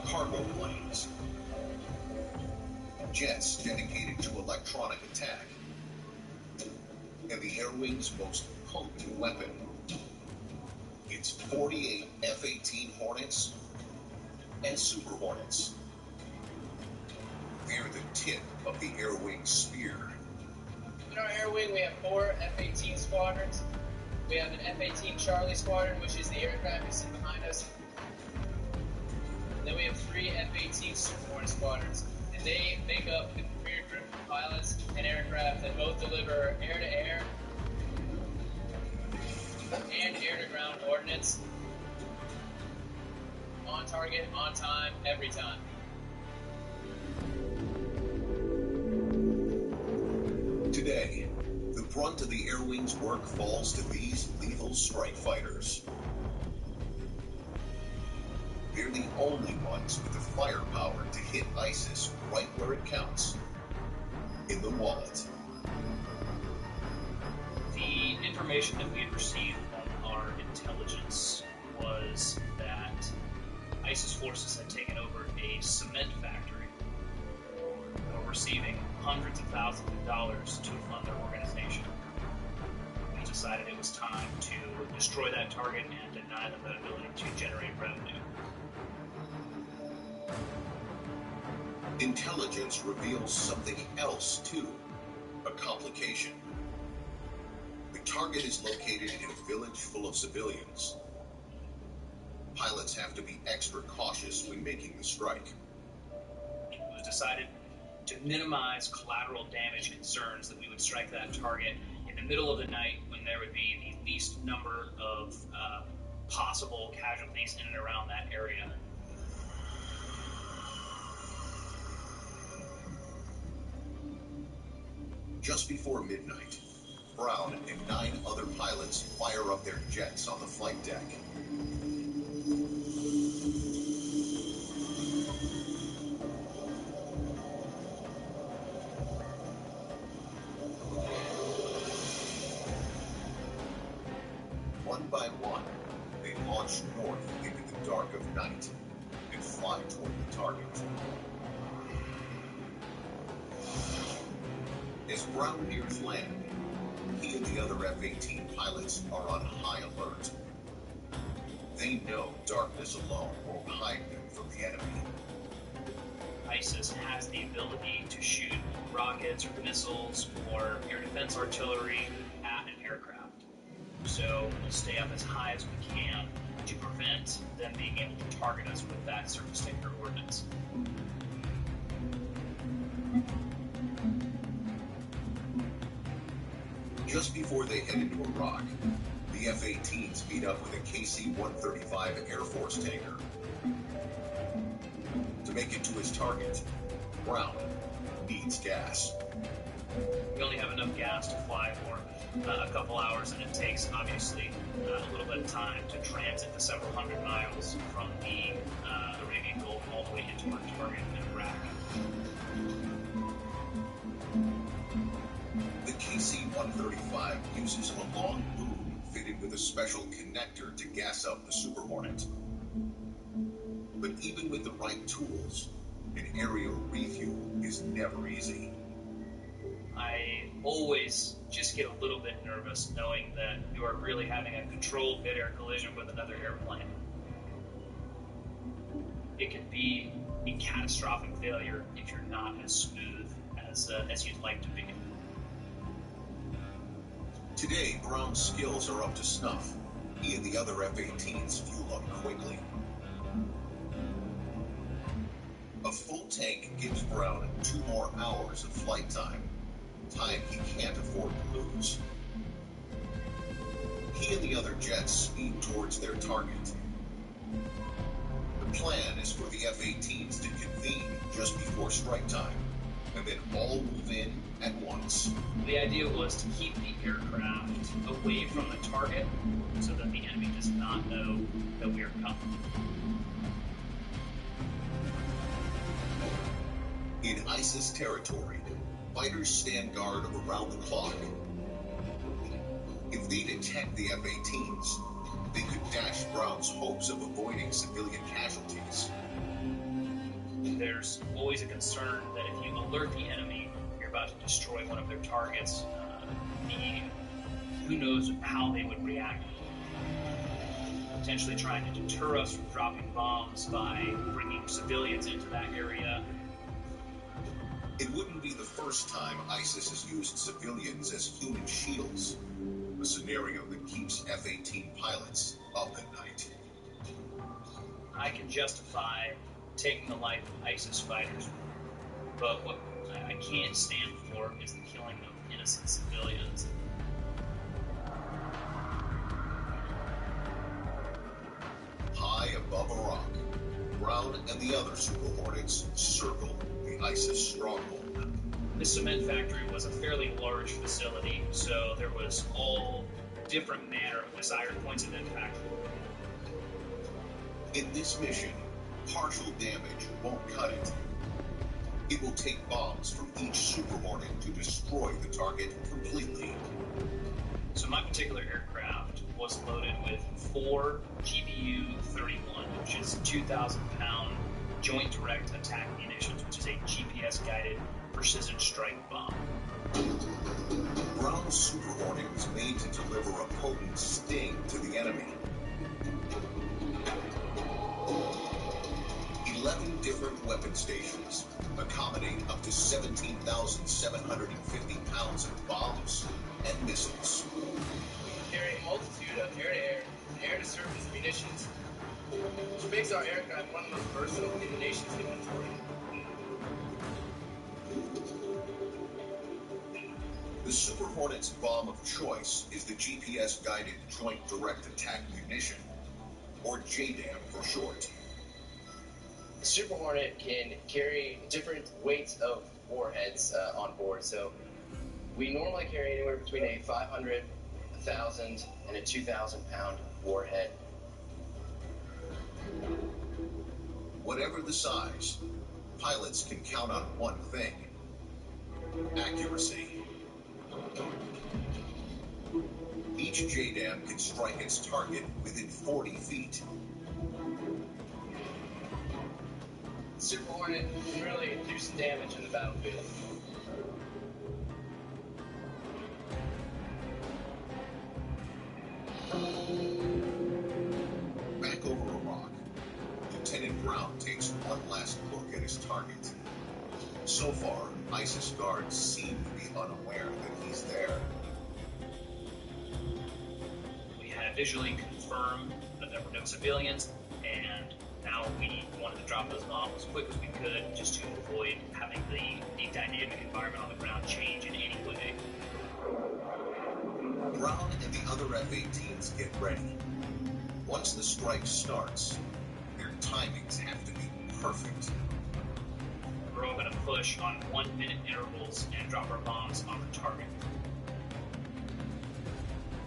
cargo planes, jets dedicated to electronic attack, and the air wing's most potent weapon, its 48 F-18 Hornets and Super Hornets. They're the tip of the air wing's spear. In our air wing, we have 4 F-18 squadrons. We have an F-18 Charlie squadron, which is the aircraft you see behind us. And then we have 3 F-18 Super Hornet squadrons, and they make up the premier group of pilots and aircraft that both deliver air-to-air and air-to-ground ordnance on target, on time, every time. Today, the brunt of the air wing's work falls to these lethal strike fighters. They're the only ones with the firepower to hit ISIS right where it counts, in the wallet. The information that we had received from our intelligence was that ISIS forces had taken over a cement factory and were receiving hundreds of thousands of dollars to fund their organization. We decided it was time to destroy that target and deny them that ability to generate revenue. Intelligence reveals something else, too, a complication. The target is located in a village full of civilians. Pilots have to be extra cautious when making the strike. It was decided to minimize collateral damage concerns that we would strike that target in the middle of the night when there would be the least number of possible casualties in and around that area. Just before midnight, Brown and 9 other pilots fire up their jets on the flight deck. One by one, they launch north into the dark of night and fly toward the target. As Brown nears land, he and the other F-18 pilots are on high alert. They know darkness alone won't hide them from the enemy. ISIS has the ability to shoot rockets or missiles or air defense artillery at an aircraft. So we'll stay up as high as we can to prevent them being able to target us with that surface tanker ordnance. Just before they head into Iraq, the F-18s meet up with a KC-135 Air Force tanker. To make it to his target, Brown needs gas. We only have enough gas to fly for a couple hours, and it takes, obviously, a little bit of time to transit the several hundred miles from the Arabian Gulf all the way into our target in Iraq. The KC-135 uses a long boom fitted with a special connector to gas up the Super Hornet. But even with the right tools, an aerial refuel is never easy. I always just get a little bit nervous knowing that you are really having a controlled mid-air collision with another airplane. It could be a catastrophic failure if you're not as smooth as you'd like to be. Today, Brown's skills are up to snuff. He and the other F-18s fuel up quickly. A full tank gives Brown 2 more hours of flight time he can't afford to lose. He and the other jets speed towards their target. The plan is for the F-18s to convene just before strike time, and then all move in at once. The idea was to keep the aircraft away from the target so that the enemy does not know that we are coming. In ISIS territory, fighters stand guard around the clock. If they detect the F-18s, they could dash Brown's hopes of avoiding civilian casualties. There's always a concern that if you alert the enemy, you're about to destroy one of their targets. Who knows how they would react. Potentially trying to deter us from dropping bombs by bringing civilians into that area. It wouldn't be the first time ISIS has used civilians as human shields, a scenario that keeps F-18 pilots up at night. I can justify taking the life of ISIS fighters, but what I can't stand for is the killing of innocent civilians. High above Iraq, Brown and the other Super Hornets circle the ISIS stronghold. The cement factory was a fairly large facility, so there was all different manner of desired points of impact. In this mission, partial damage won't cut it. It will take bombs from each Super Hornet to destroy the target completely. So my particular aircraft was loaded with 4 GBU-31, which is 2,000-pound Joint Direct Attack Munitions, which is a GPS-guided precision strike bomb. Brown's Super Hornet was made to deliver a potent sting to the enemy. 11 different weapon stations accommodate up to 17,750 pounds of bombs and missiles. Carrying a multitude of air-to-air and air-to-surface munitions, which makes our aircraft one of the most versatile in the nation's inventory. The Super Hornet's bomb of choice is the GPS-guided Joint Direct Attack Munition, or JDAM for short. The Super Hornet can carry different weights of warheads on board, so We normally carry anywhere between a 500, 1,000, and a 2,000-pound warhead. Whatever the size, pilots can count on one thing: accuracy. Each JDAM can strike its target within 40 feet. Super Hornet can really do some damage in the battlefield. Back over a rock, Lieutenant Brown takes one last look at his target. So far, ISIS guards seem to be unaware that he's there. We had visually confirmed that there were no civilians, and now we wanted to drop those bombs as quick as we could just to avoid having the dynamic environment on the ground change in any way. Brown and the other F-18s get ready. Once the strike starts, their timings have to be perfect. We're all going to push on 1-minute intervals and drop our bombs on the target.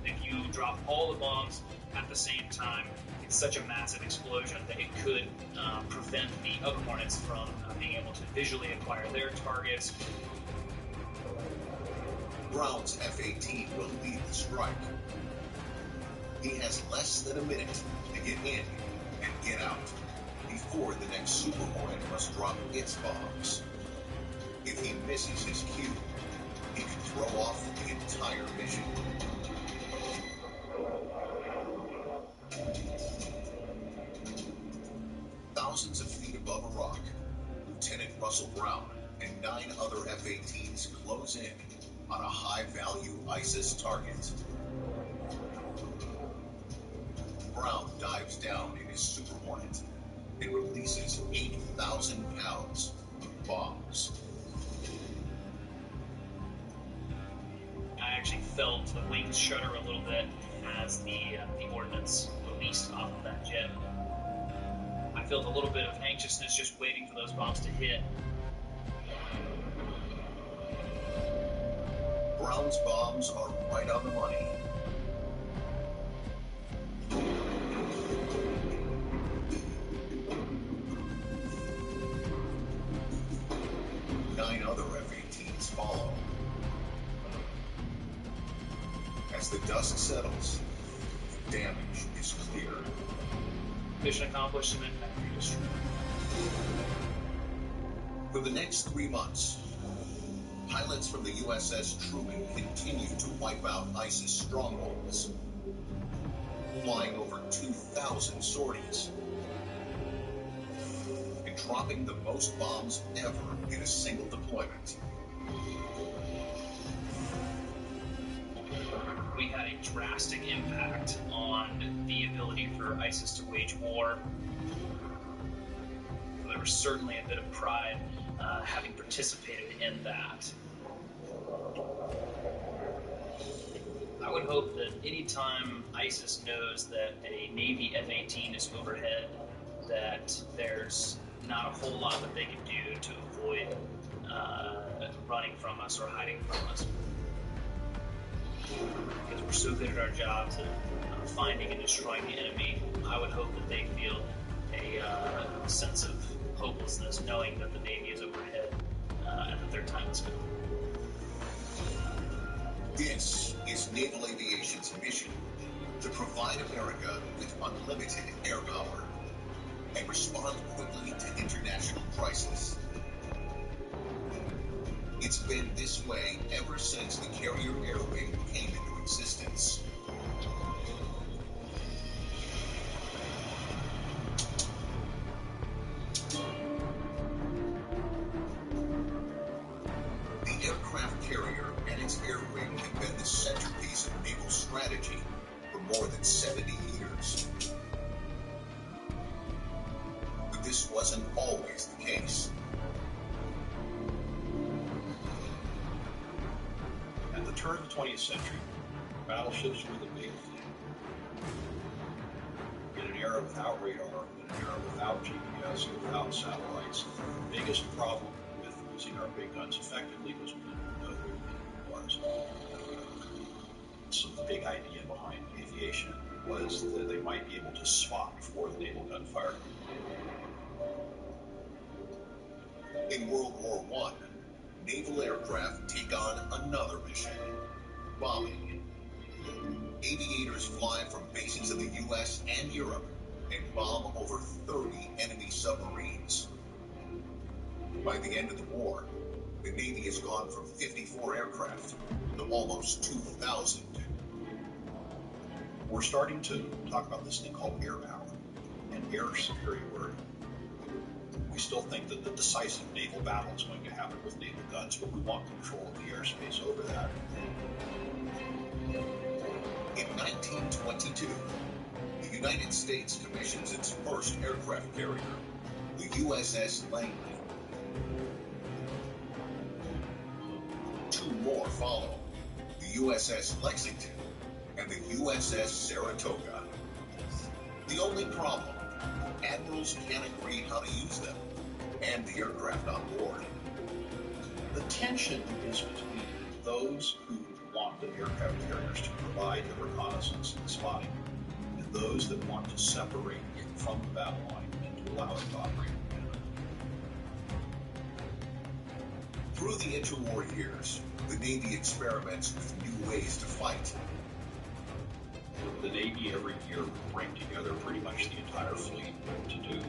If you drop all the bombs at the same time, it's such a massive explosion that it could prevent the other Hornets from being able to visually acquire their targets. Brown's F-18 will lead the strike. He has less than a minute to get in and get out before the next Super Hornet must drop its bombs. If he misses his cue, he could throw off the entire mission. Thousands of feet above a rock, Lieutenant Russell Brown and 9 other F-18s close in on a high-value ISIS target. Brown dives down in his Super Hornet and releases 8,000 pounds of bombs. I actually felt the wings shudder a little bit as the ordnance released off of that jet. I felt a little bit of anxiousness just waiting for those bombs to hit. Brown's bombs are right on the money. Nine other F-18s follow. As the dust settles, the damage is clear. Mission accomplished, cement factory destroyed. For the next 3 months, pilots from the USS Truman continue to wipe out ISIS strongholds, flying over 2,000 sorties, and dropping the most bombs ever in a single deployment. We had a drastic impact on the ability for ISIS to wage war. There was certainly a bit of pride having participated in that. I would hope that anytime ISIS knows that a Navy F-18 is overhead, that there's not a whole lot that they can do to avoid running from us or hiding from us. Because we're so good at our jobs at finding and destroying the enemy, I would hope that they feel a sense of hopelessness knowing that the Navy is overhead and that their time is gone. This is Naval Aviation's mission: to provide America with unlimited air power and respond quickly to international crisis. It's been this way ever since the Carrier Air Wing came into existence. The aircraft carrier and its air wing have been the centerpiece of naval strategy for more than 70 years. But this wasn't always the case. At the turn of the 20th century, battleships were the big thing. In an era without radar, in an era without GPS, without satellites, the biggest problem with using our big guns effectively was we didn't know where the enemy was. So the big idea behind aviation was that they might be able to spot before the naval gunfire. In World War I, naval aircraft take on another mission, bombing. Aviators fly from bases in the U.S. and Europe and bomb over 30 enemy submarines. By the end of the war, the Navy has gone from 54 aircraft to almost 2,000. We're starting to talk about this thing called air power and air superiority. We still think that the decisive naval battle is going to happen with naval guns, but we want control of the airspace over that. In 1922, the United States commissions its first aircraft carrier, the USS Langley. 2 more follow, the USS Lexington and the USS Saratoga. The only problem, admirals can't agree how to use them and the aircraft on board. The tension is between those who want the aircraft carriers to provide the reconnaissance and spotting, and those that want to separate it from the battle line and to allow it to operate independently. Through the interwar years, the Navy experiments with new ways to fight. The Navy every year would bring together pretty much the entire fleet to do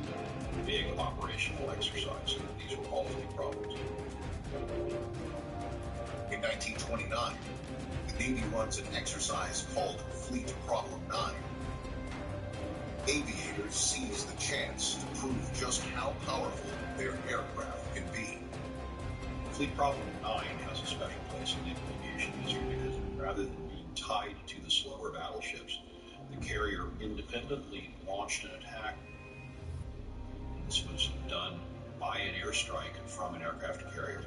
big operational exercises. These were called fleet problems. In 1929, the Navy runs an exercise called Fleet Problem 9. Aviators seize the chance to prove just how powerful their aircraft can be. Fleet Problem 9 has a special place in naval aviation history because rather than being tied to the slower battleships, the carrier independently launched an attack. This was done by an airstrike from an aircraft carrier.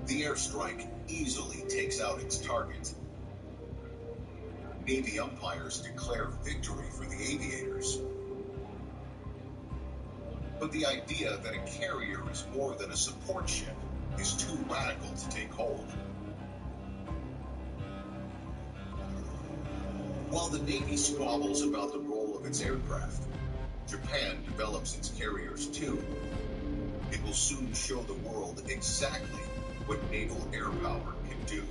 The airstrike easily takes out its target. Navy umpires declare victory for the aviators. But the idea that a carrier is more than a support ship is too radical to take hold. While the Navy squabbles about the role of its aircraft, Japan develops its carriers too. It will soon show the world exactly what naval air power can do.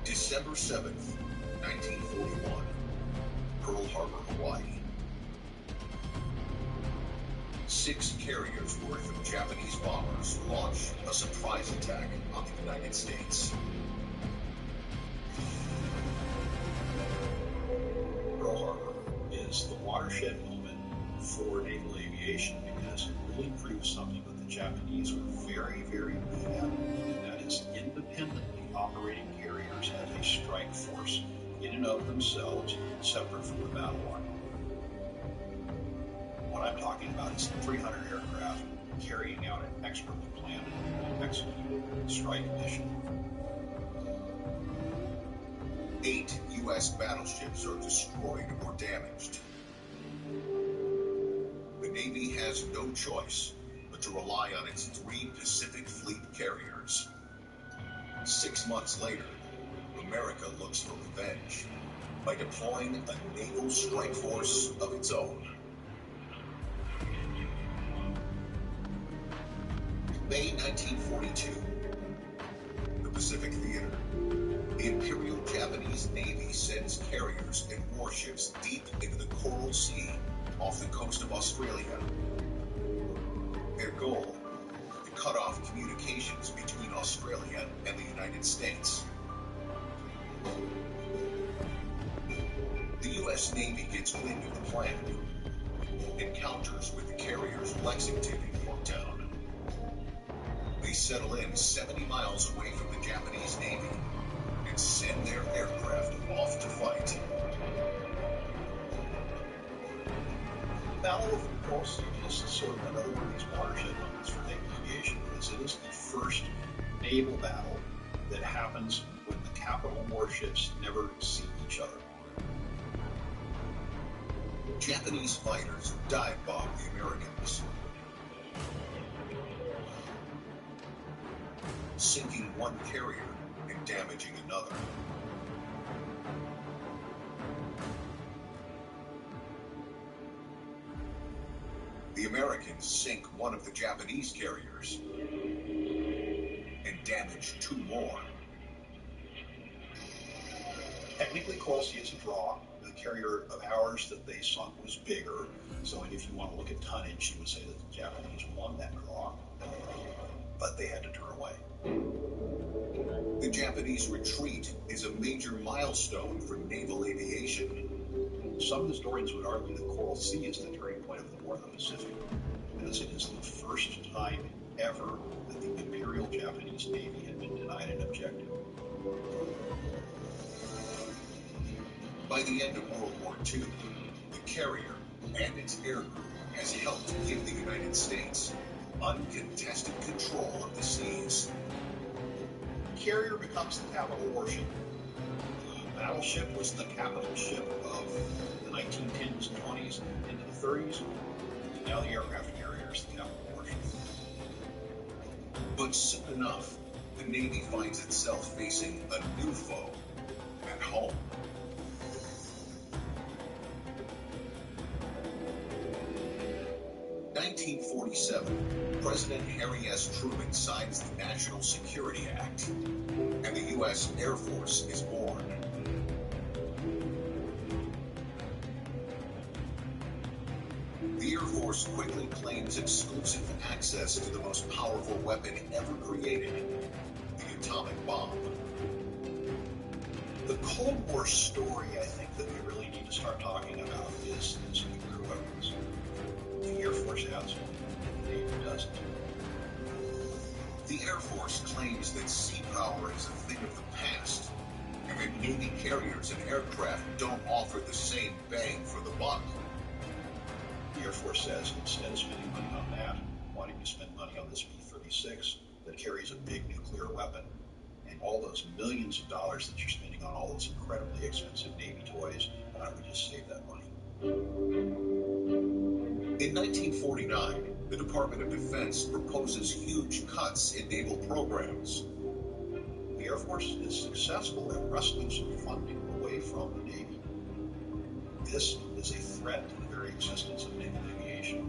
December 7th, 1941, Pearl Harbor, Hawaii. 6 carriers worth of Japanese bombers launch a surprise attack on the United States. Pearl Harbor is the watershed moment for naval aviation because it really proves something that the Japanese were very, very good at, and that is independently operating carriers as a strike force in and of themselves, separate from the battle line. What I'm talking about is 300 aircraft carrying out an expertly planned and executed strike mission. 8 U.S. battleships are destroyed or damaged. The Navy has no choice but to rely on its 3 Pacific Fleet carriers. 6 months later, America looks for revenge by deploying a naval strike force of its own. May 1942, the Pacific Theater. The Imperial Japanese Navy sends carriers and warships deep into the Coral Sea off the coast of Australia. Their goal, to cut off communications between Australia and the United States. The U.S. Navy gets wind of the plan, encounters with the carriers Lexington and Coopdawg. They settle in 70 miles away from the Japanese Navy and send their aircraft off to fight. The Battle of the Coral Sea is sort of another one of these watershed moments for naval aviation because it is the first naval battle that happens when the capital warships never see each other. Japanese fighters dive bomb the Americans. sinking one carrier and damaging another. The Americans sink one of the Japanese carriers and damage two more. Technically, Coral Sea is a draw. The carrier of ours that they sunk was bigger, so if you want to look at tonnage, you would say that the Japanese won that draw, but they had to turn away. The Japanese retreat is a major milestone for naval aviation. Some historians would argue that Coral Sea is the turning point of the War in the Pacific, as it is the first time ever that the Imperial Japanese Navy had been denied an objective. By the end of World War II, the carrier and its air crew has helped give the United States uncontested control of the seas. The carrier becomes the capital warship. The battleship was the capital ship of the 1910s and 20s into the 30s. And now the aircraft carrier is the capital warship. But soon enough, the Navy finds itself facing a new foe at home. In 1947, President Harry S. Truman signs the National Security Act, and the U.S. Air Force is born. The Air Force quickly claims exclusive access to the most powerful weapon ever created, the atomic bomb. The Cold War story, I think, that we really need to start talking about is nuclear weapons. The Air Force has one, the Navy doesn't. The Air Force claims that sea power is a thing of the past, and that Navy carriers and aircraft don't offer the same bang for the buck. The Air Force says, instead of spending money on that, why don't you spend money on this B-36 that carries a big nuclear weapon? And all those millions of dollars that you're spending on all those incredibly expensive Navy toys, why don't we just save that money? In 1949, the Department of Defense proposes huge cuts in naval programs. The Air Force is successful at wresting some funding away from the Navy. This is a threat to the very existence of naval aviation.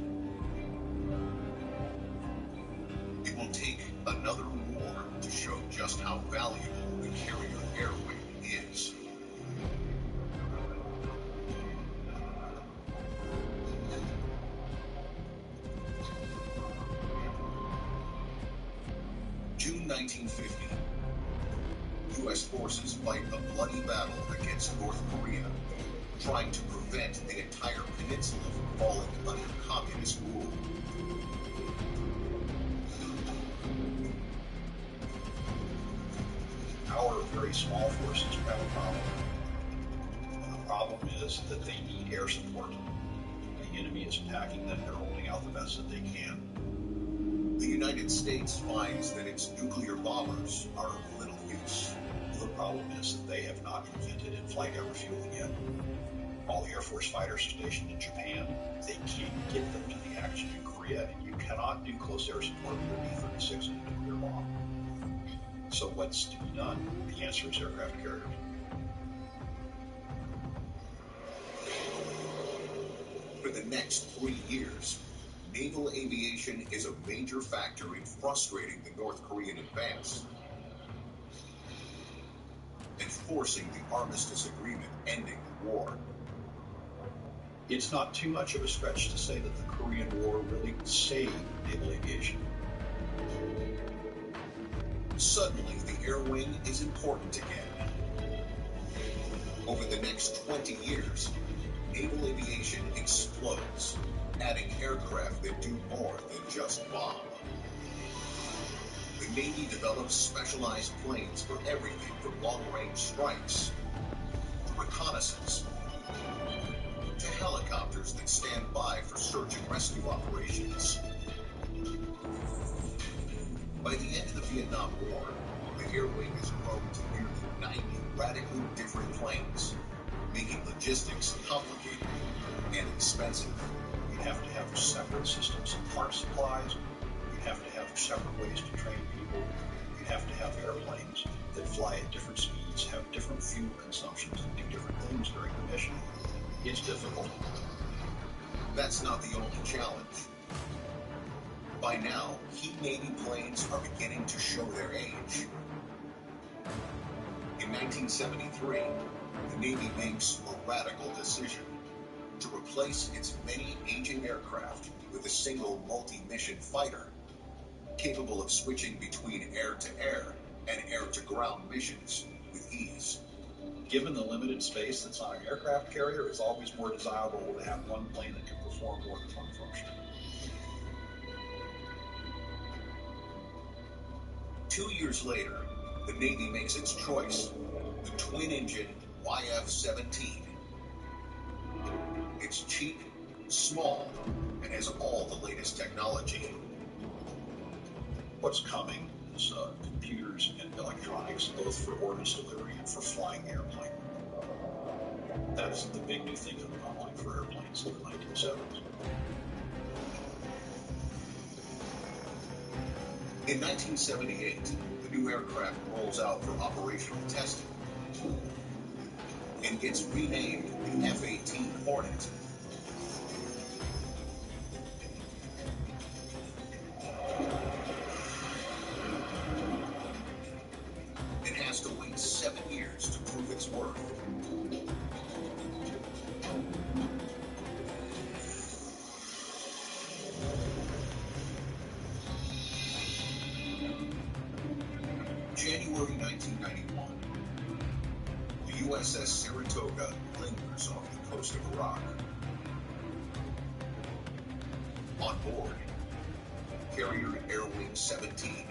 It will take another war to show just how valuable the carrier air wing is. June 1950. U.S. forces fight a bloody battle against North Korea, trying to prevent the entire peninsula from falling under communist rule. Our very small forces have a problem. And the problem is that they need air support. The enemy is attacking them. They're holding out the best that they can. The United States finds that its nuclear bombers are of little use. The problem is that they have not invented in-flight air refueling yet. All the Air Force fighters are stationed in Japan. They can't get them to the action in Korea, and you cannot do close air support with a B-36 and a nuclear bomb. So what's to be done? The answer is aircraft carriers. For the next 3 years, naval aviation is a major factor in frustrating the North Korean advance and forcing the armistice agreement ending the war. It's not too much of a stretch to say that the Korean War really saved naval aviation. Suddenly, the air wing is important again. Over the next 20 years, naval aviation explodes, adding aircraft that do more than just bomb. The Navy develops specialized planes for everything from long-range strikes to reconnaissance to helicopters that stand by for search and rescue operations. By the end of the Vietnam War, the air wing has grown to nearly 90 radically different planes, making logistics complicated and expensive. You'd have to have separate systems of part supplies. You'd have to have separate ways to train people. you have to have airplanes that fly at different speeds, have different fuel consumptions, and do different things during the mission. It's difficult. That's not the only challenge. By now, key Navy planes are beginning to show their age. In 1973, the Navy makes a radical decision to replace its many aging aircraft with a single multi-mission fighter, capable of switching between air-to-air and air-to-ground missions with ease. Given the limited space that's on an aircraft carrier, it's always more desirable to have one plane that can perform more than one function. 2 years later, the Navy makes its choice, the twin-engine YF-17. It's cheap, small, and has all the latest technology. What's coming is computers and electronics, both for ordnance delivery and for flying the airplane. That is the big new thing coming online for airplanes in the 1970s. In 1978, the new aircraft rolls out for operational testing and gets renamed the F-18 Hornet. It has to wait 7 years to prove its worth. January 1991. The USS Saratoga lingers off the coast of Iraq. On board, carrier Air Wing 17,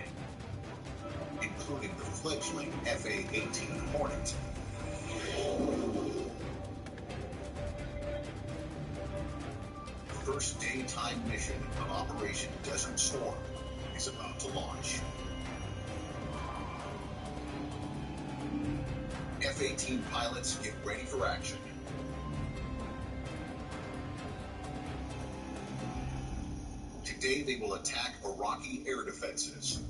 including the fledgling FA-18 Hornet. The first daytime mission of Operation Desert Storm is about to launch. F-18 pilots get ready for action. Today they will attack Iraqi air defenses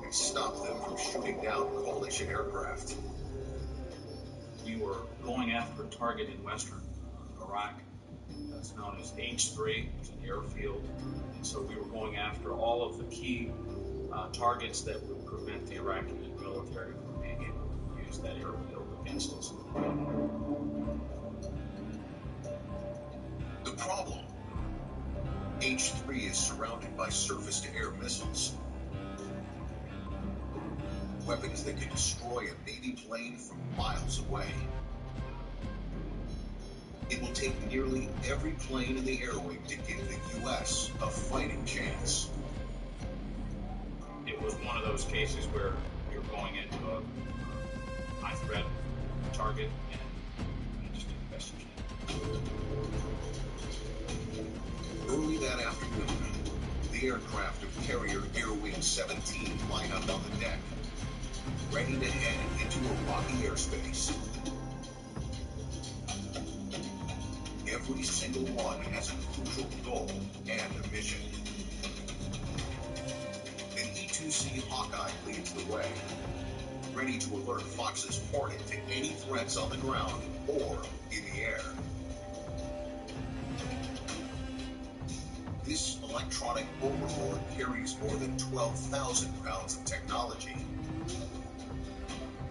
and stop them from shooting down coalition aircraft. We were going after a target in western Iraq that's known as H3. It's an airfield. And so we were going after all of the key targets that would prevent the Iraqi military from being able to use that airfield against us. The problem: H3 is surrounded by surface-to-air missiles. Weapons that can destroy a Navy plane from miles away. It will take nearly every plane in the air wing to give the U.S. a fighting chance. It was one of those cases where you're going into a high-threat target and you just do the best you can. Early that afternoon, the aircraft of carrier Air Wing 17 line up on the deck, ready to head into Iraqi airspace. Every single one has a crucial goal and a mission. An E-2C Hawkeye leads the way, ready to alert Fox's Hornet to any threats on the ground or in the air. This electronic overlord carries more than 12,000 pounds of technology.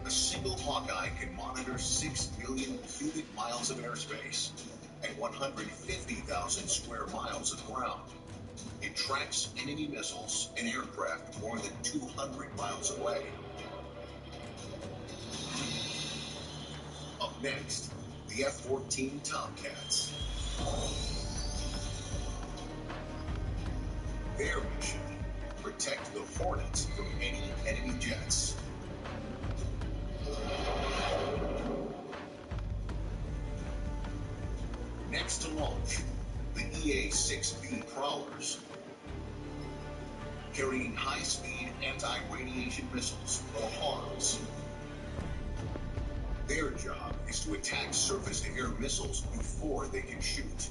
A single Hawkeye can monitor 6 million cubic miles of airspace and 150,000 square miles of ground. It tracks enemy missiles and aircraft more than 200 miles away. Up next, the F-14 Tomcats. Their mission: protect the Hornets from any enemy jets. Next to launch, the EA-6B Prowlers, carrying high-speed anti-radiation missiles, or HARMs. Their job is to attack surface-to-air missiles before they can shoot.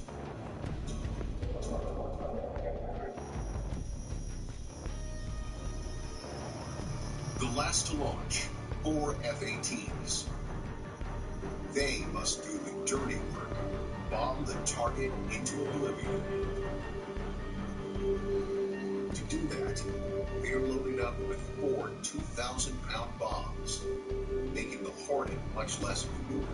The last to launch, 4 F-18s. They must do the dirty work, bomb the target into oblivion. To do that, they are loaded up with 4 2,000-pound bombs, making the Hornet much less maneuverable.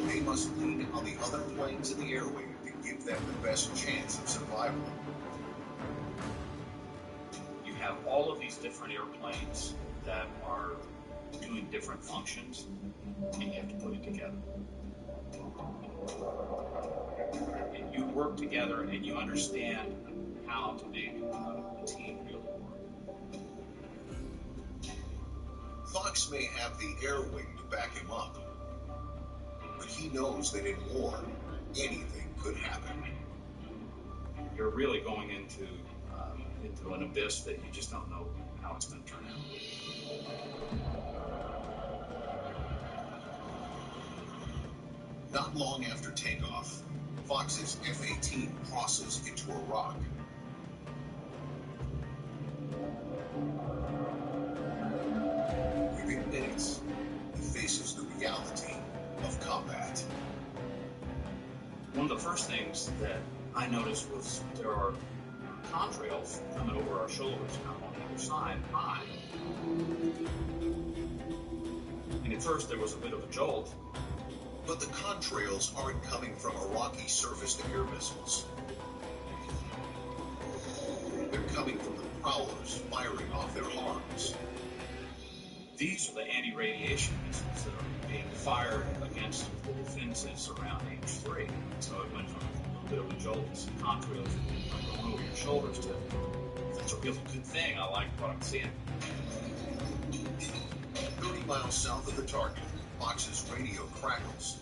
They must lean on the other planes in the air wing to give them the best chance of survival. You have all of these different airplanes that are doing different functions, and you have to put it together. And you work together, and you understand how to make a team really work. Fox may have the air wing to back him up, but he knows that in war, anything could happen. You're really going into an abyss that you just don't know how it's going to turn out. Not long after takeoff, Fox's F-18 crosses into a rock. Within minutes, he faces the reality of combat. One of the first things that I noticed was there are contrails coming over our shoulders now on either side, high. And at first there was a bit of a jolt. But the contrails aren't coming from Iraqi surface-to-air missiles. They're coming from the Prowlers firing off their arms. These are the anti-radiation missiles that are being fired against the defenses around H3. So it went from a bit of a jolt to some contrails going over your shoulders to, that's a really good thing. I like what I'm seeing. 30 miles south of the target, Fox's radio crackles.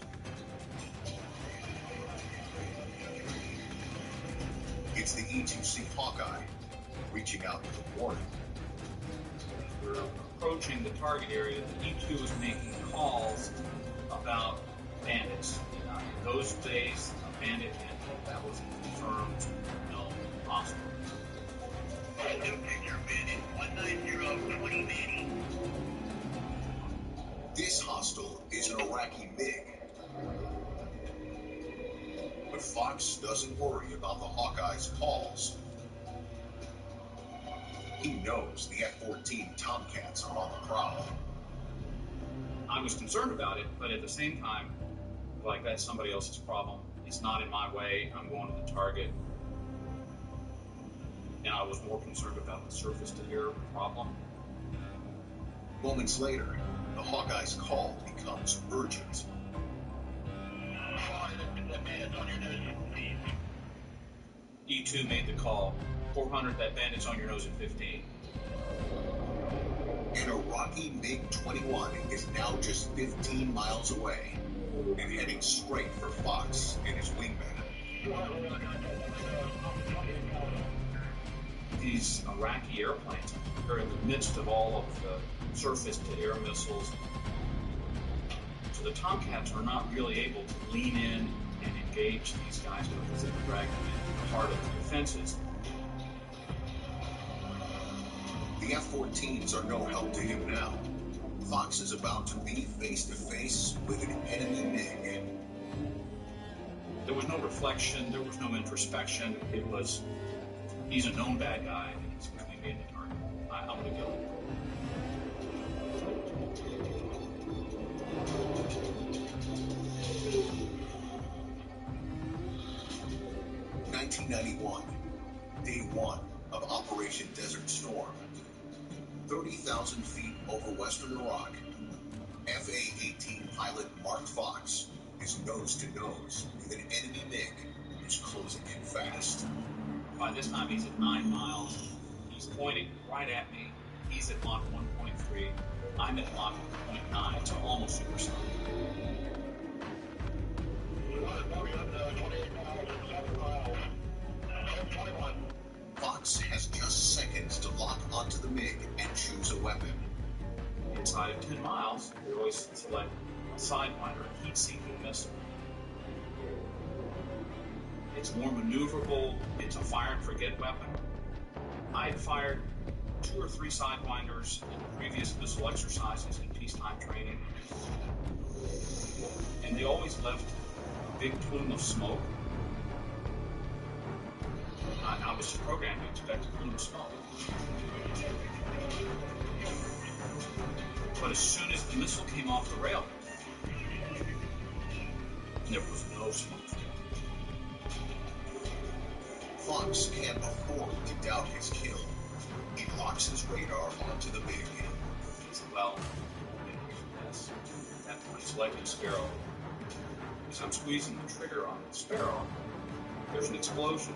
It's the E-2C Hawkeye, reaching out with a warning. We're approaching the target area. The E-2 is making calls about bandits. In those days, a bandit, and that was a confirmed known hostile. This hostile is an Iraqi MiG. But Fox doesn't worry about the Hawkeye's calls. He knows the F-14 Tomcats are on the prowl. I was concerned about it, but at the same time, like, that's somebody else's problem. It's not in my way. I'm going to the target. And I was more concerned about the surface-to-air problem. Moments later, the Hawkeye's call becomes urgent. E2 made the call. 400, that bandit's on your nose at 15. An Iraqi MiG-21 is now just 15 miles away and heading straight for Fox and his wingman. These Iraqi airplanes are in the midst of all of the surface-to-air missiles. So the Tomcats are not really able to lean in and engage these guys because they're dragging them into the heart of the defenses. The F-14s are no help to him now. Fox is about to be face-to-face with an enemy MiG. There was no reflection, there was no introspection. It was, he's a known bad guy, and he's going to be in the target. I'm going to kill him. (1991), day 1 of Operation Desert Storm. 30,000 feet over western Iraq, FA-18 pilot Mark Fox is nose-to-nose with an enemy MiG who's closing in fast. By this time, he's at 9 miles. He's pointing right at me. He's at Mach 1.3. I'm at Mach 0.9, so almost supersonic. Fox has just seconds to lock onto the MiG and choose a weapon. Inside of 10 miles, we always select a Sidewinder, heat-seeking missile. It's more maneuverable. It's a fire and forget weapon. I'd fired 2 or 3 sidewinders in previous missile exercises in peacetime training, and they always left a big plume of smoke. I was just programmed to expect a plume of smoke. But as soon as the missile came off the rail, there was no smoke. Fox can't afford to doubt his kill. He locks his radar onto the big. Well, yes. At that point, selecting Sparrow. As I'm squeezing the trigger on the Sparrow, there's an explosion.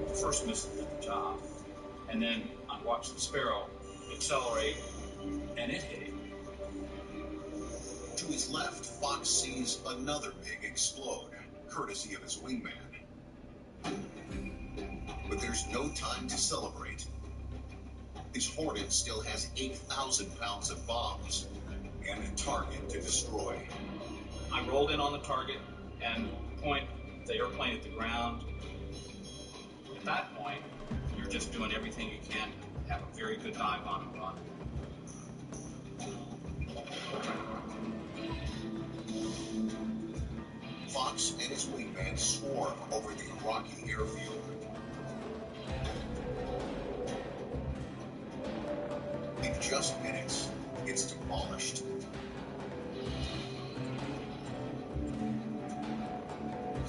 The first missile did the job. And then I watched the Sparrow accelerate, and it hit him. To his left, Fox sees another big explode, courtesy of his wingman. But there's no time to celebrate. His Hornet still has 8,000 pounds of bombs and a target to destroy. I rolled in on the target and point the airplane at the ground. At that point, you're just doing everything you can to have a very good dive on and run. Fox and his wingman swarm over the Iraqi airfield. In just minutes, it's demolished.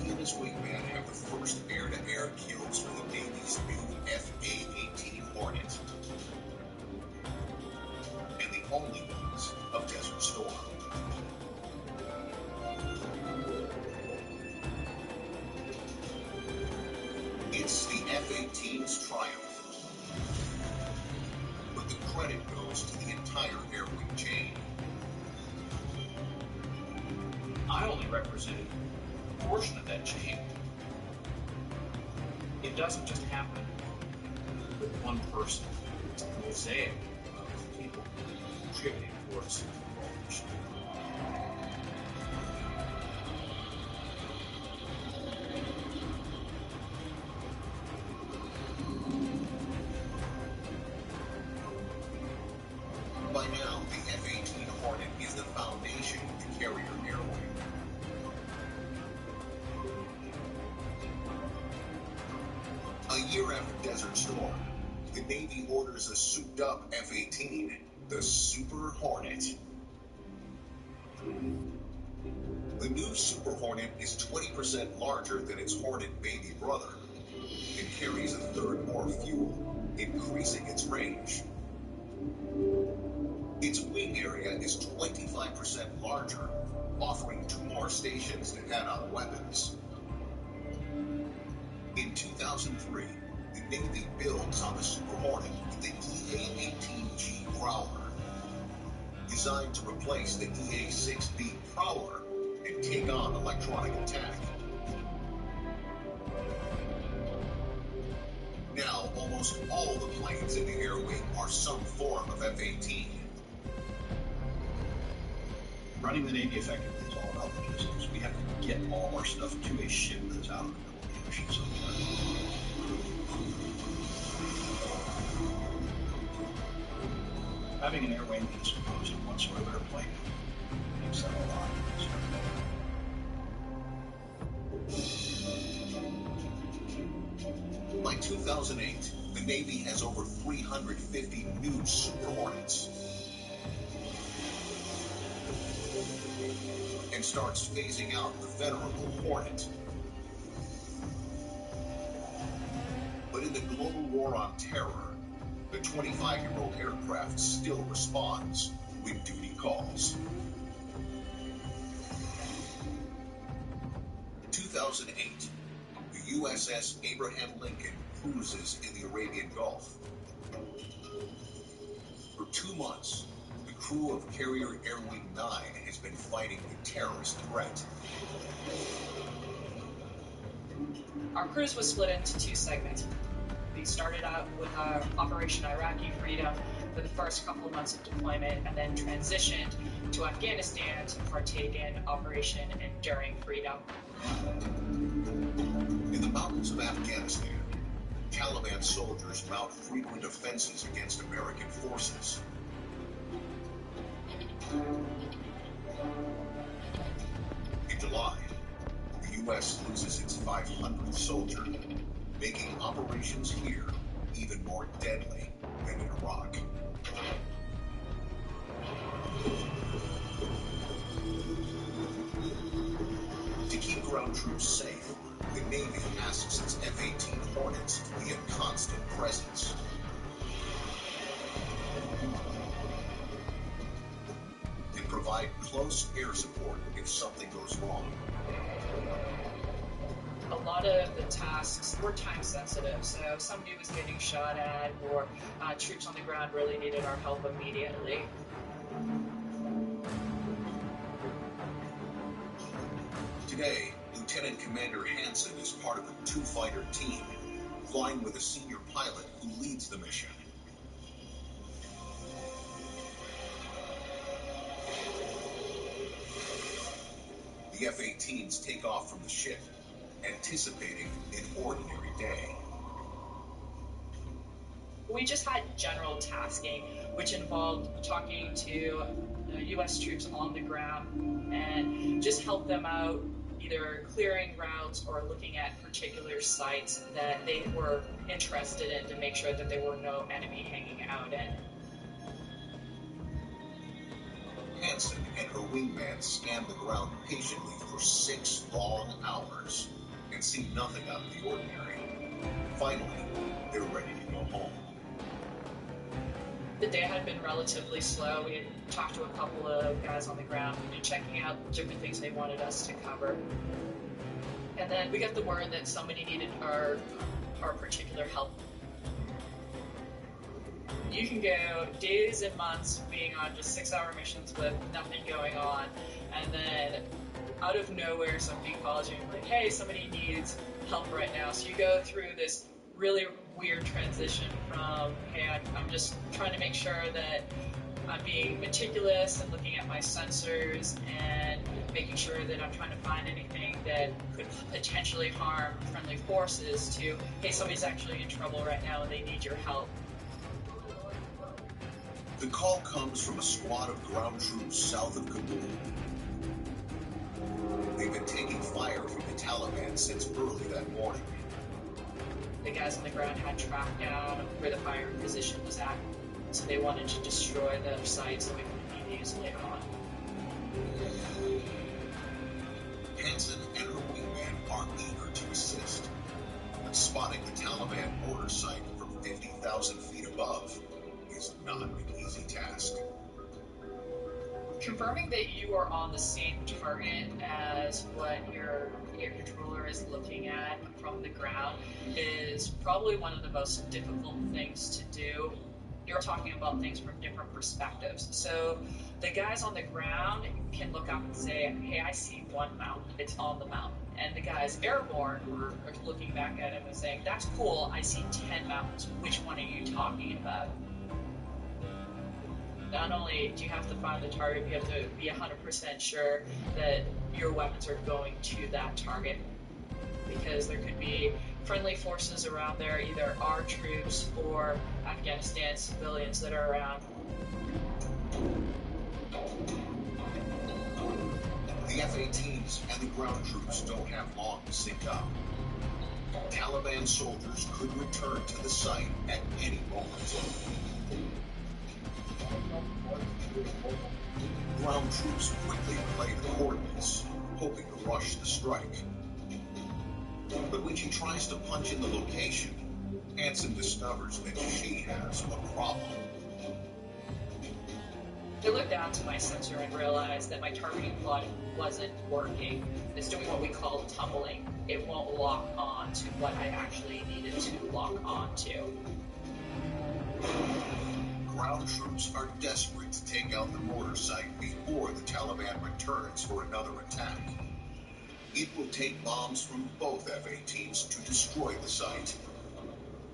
He and his wingman have the first air-to-air kills for the Navy's new FA-18 Hornet. And the only ones of Desert Storm. It's the F-18's triumph. But the credit goes to the entire air wing chain. I only represented a portion of that chain. It doesn't just happen with one person. It's a mosaic of people contributing towards the mission. By now, the F-18 Hornet is the foundation of the carrier air wing. A year after Desert Storm, the Navy orders a souped-up F-18, the Super Hornet. The new Super Hornet is 20% larger than its Hornet baby brother. It carries a third more fuel, increasing its range. Its wing area is 25% larger, offering 2 more stations to add on weapons. In 2003, the Navy builds on the Super Hornet with the EA-18G Growler, designed to replace the EA-6B Prowler and take on electronic attack. Now, almost all the planes in the air wing are some form of F-18. Running the Navy effectively is all about logistics. We have to get all our stuff to a ship that's out of the middle of the ocean somewhere. Having an air wing that is composed of one sort of airplane makes that a lot easier. By 2008, the Navy has over 350 new Super Hornets. And starts phasing out the venerable Hornet. But in the global war on terror, the 25-year-old aircraft still responds when duty calls. 2008, the USS Abraham Lincoln cruises in the Arabian Gulf. For 2 months, the crew of Carrier Air Wing 9 has been fighting the terrorist threat. Our cruise was split into 2 segments. We started out with Operation Iraqi Freedom, for the first couple of months of deployment and then transitioned to Afghanistan to partake in Operation Enduring Freedom. In the mountains of Afghanistan, Taliban soldiers mount frequent offenses against American forces. In July, the U.S. loses its 500th soldier, making operations here even more deadly than in Iraq. To keep ground troops safe, the Navy asks its F-18 Hornets to be a constant presence. And provide close air support if something goes wrong. A lot of the tasks were time sensitive, so if somebody was getting shot at or troops on the ground really needed our help immediately. Today, Lieutenant Commander Hansen is part of a two-fighter team, flying with a senior pilot who leads the mission. The F-18s take off from the ship, anticipating an ordinary day. We just had general tasking, which involved talking to U.S. troops on the ground and just help them out, either clearing routes or looking at particular sites that they were interested in to make sure that there were no enemy hanging out in. Hansen and her wingman scan the ground patiently for 6 long hours and see nothing out of the ordinary. Finally, they're ready to go home. The day had been relatively slow. We had talked to a couple of guys on the ground and checking out different things they wanted us to cover. And then we got the word that somebody needed our particular help. You can go days and months being on just 6-hour missions with nothing going on, and then out of nowhere somebody calls you and like, hey, somebody needs help right now. So you go through this really weird transition from, hey, I'm just trying to make sure that I'm being meticulous and looking at my sensors and making sure that I'm trying to find anything that could potentially harm friendly forces to, hey, somebody's actually in trouble right now and they need your help. The call comes from a squad of ground troops south of Kabul. They've been taking fire from the Taliban since early that morning. The guys on the ground had tracked down where the firing position was at, so they wanted to destroy the site so we could be used later on. Hansen and her wingman are eager to assist, but spotting the Taliban border site from 50,000 feet above is not an easy task. Confirming that you are on the same target as what your air controller is looking at from the ground is probably one of the most difficult things to do. You're talking about things from different perspectives. So the guys on the ground can look up and say, hey, I see one mountain, it's on the mountain. And the guys airborne are looking back at him and saying, that's cool, I see 10 mountains, which one are you talking about? Not only do you have to find the target, you have to be 100% sure that your weapons are going to that target. Because there could be friendly forces around there, either our troops or Afghanistan civilians that are around. The F-18s and the ground troops don't have long to sync up. Taliban soldiers could return to the site at any moment. Ground troops quickly relay the coordinates, hoping to rush the strike. But when she tries to punch in the location, Hansen discovers that she has a problem. I looked down to my sensor and realized that my targeting plug wasn't working. It's doing what we call tumbling. It won't lock on to what I actually needed to lock on to. Ground troops are desperate to take out the mortar site before the Taliban returns for another attack. It will take bombs from both F-18s to destroy the site.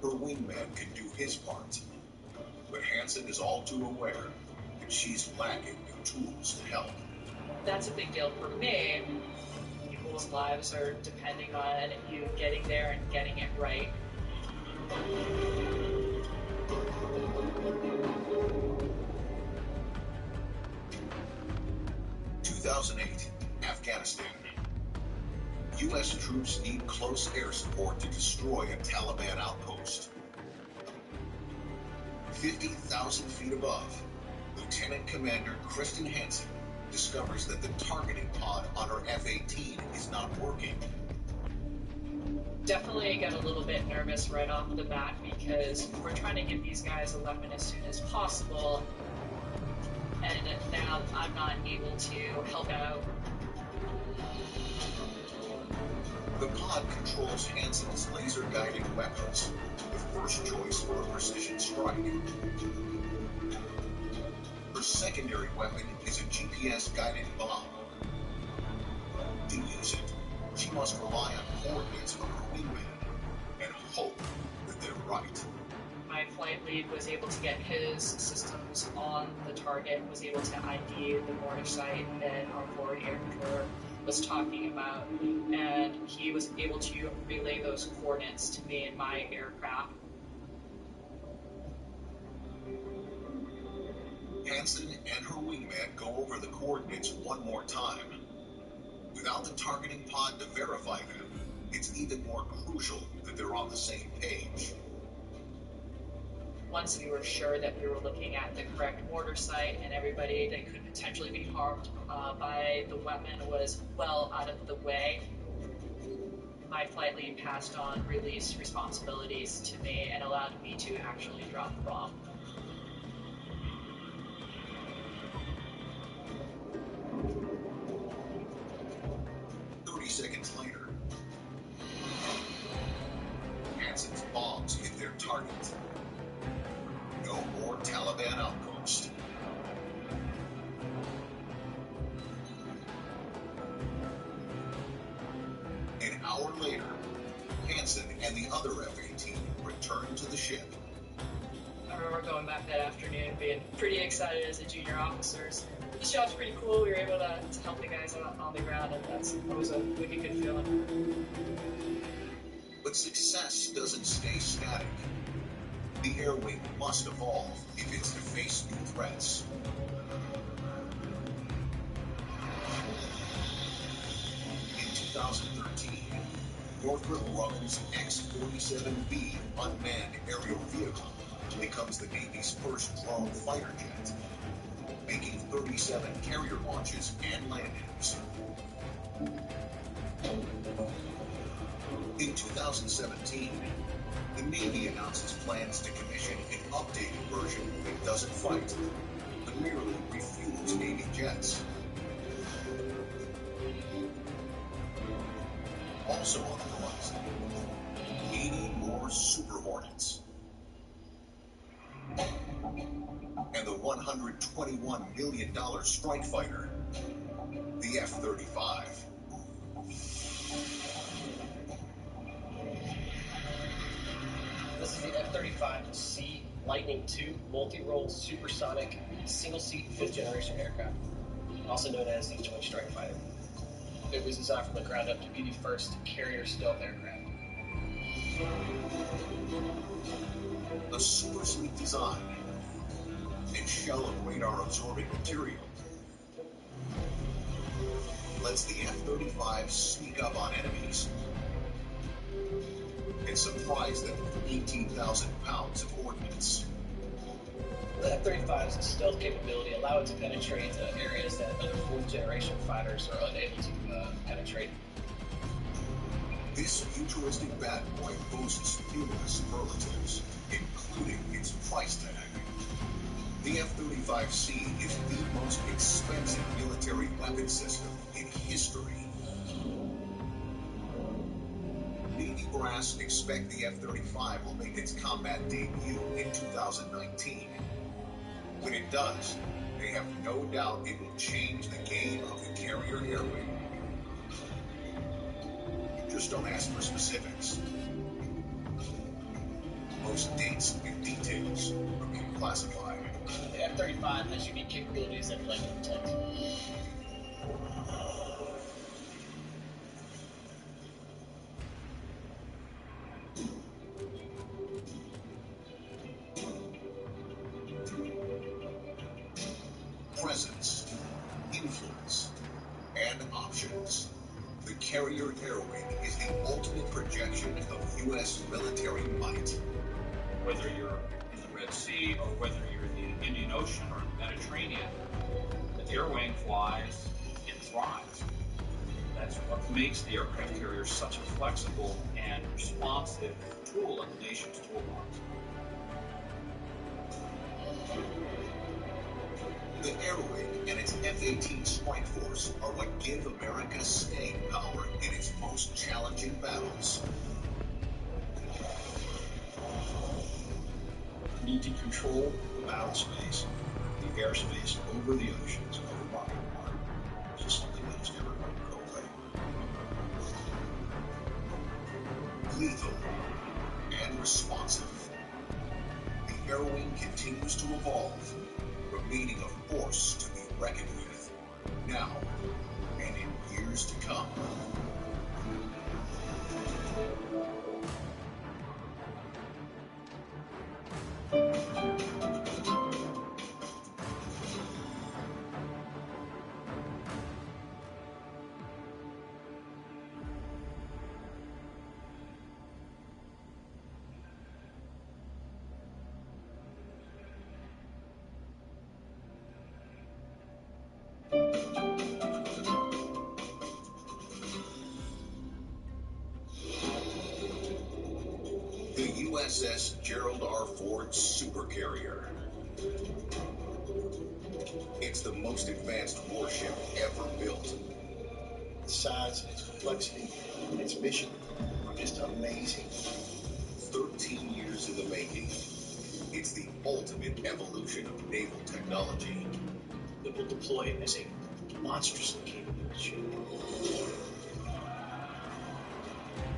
Her wingman can do his part. but Hansen is all too aware that she's lacking the tools to help. That's a big deal for me. People's lives are depending on you getting there and getting it right. 2008, Afghanistan. U.S. troops need close air support to destroy a Taliban outpost. 50,000 feet above, Lieutenant Commander Kristen Hansen discovers that the targeting pod on her F-18 is not working. Definitely got a little bit nervous right off the bat because we're trying to get these guys a weapon as soon as possible, and now I'm not able to help out. The pod controls Hansen's laser-guided weapons, the first choice for a precision strike. Her secondary weapon is a GPS-guided bomb. To use it, she must rely on coordinates from her wingman and hope that they're right. My flight lead was able to get his systems on the target, was able to ID the mortar site that our forward air controller was talking about, and he was able to relay those coordinates to me in my aircraft. Hansen and her wingman go over the coordinates one more time. Without the targeting pod to verify them, it's even more crucial that they're on the same page. Once we were sure that we were looking at the correct mortar site and everybody that could potentially be harmed by the weapon was well out of the way, my flight lead passed on release responsibilities to me and allowed me to actually drop the bomb. Seconds later, Hansen's bombs hit their target. No more Taliban outpost. An hour later, Hansen and the other F-18 return to the ship. I remember going back that afternoon being pretty excited as a junior officer. The shot's pretty cool. We were able to help the guys out on the ground, and that was a wicked good feeling. But success doesn't stay static. The air wing must evolve if it's to face new threats. In 2013, Northrop Grumman's X-47B unmanned aerial vehicle becomes the Navy's first drone fighter jet, making 37 carrier launches and landings. In 2017, the Navy announces plans to commission an updated version that doesn't fight, but merely refuels Navy jets. Also on the horizon, 80 more Super Hornets. And the $121 million strike fighter, the F-35. This is the F-35C Lightning II multi-role supersonic single-seat fifth-generation aircraft, also known as the Joint Strike Fighter. It was designed from the ground up to be the first carrier stealth aircraft. A super sleek design and shell of radar-absorbing material lets the F-35 sneak up on enemies and surprise them with 18,000 pounds of ordnance. The F-35's stealth capability allowed it to penetrate areas that other fourth-generation fighters are unable to penetrate. This futuristic bad boy boasts numerous superlatives, including its price tag. The F-35C is the most expensive military weapon system in history. Navy brass expect the F-35 will make its combat debut in 2019. When it does, they have no doubt it will change the game of the carrier air wing. Just don't ask for specifics. Most dates and details remain classified. The F-35 has unique capabilities that we like to protect. Presence, influence, and options. The Carrier Air Wing is the ultimate projection of U.S. military might. Whether you're in the Red Sea or whether you're in the Indian Ocean or in the Mediterranean, the air wing flies and thrives. That's what makes the aircraft carrier such a flexible and responsive tool in the nation's toolbox. The Air Wing and its F-18 Strike Force are what give America staying power in its most challenging battles. Need to control the battle space, the airspace over the oceans, over market water. This is something that is never going to go away. Lethal and responsive. The Air Wing continues to evolve, remaining a force to be reckoned with, now and in years to come. The USS Gerald R. Ford Supercarrier. It's the most advanced warship ever built. Its size, its complexity, and its mission are just amazing. 13 years in the making. It's the ultimate evolution of naval technology. It will deploy as a monstrously capable ship.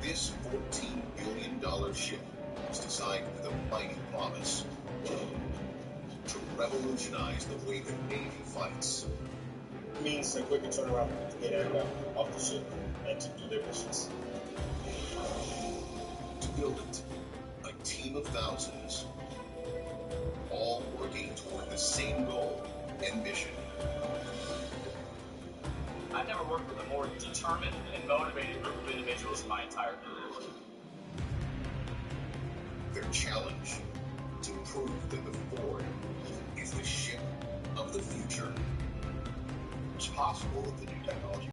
This $14 billion ship was designed with a mighty promise to revolutionize the way the Navy fights. It means a quicker turnaround to get aircraft off the ship and to deliver ships. To build it, a team of thousands, all working toward the same goal and mission. I've never worked with a more determined and motivated group of individuals in my entire career. Their challenge, to prove that the Ford is the ship of the future. It's possible that the new technology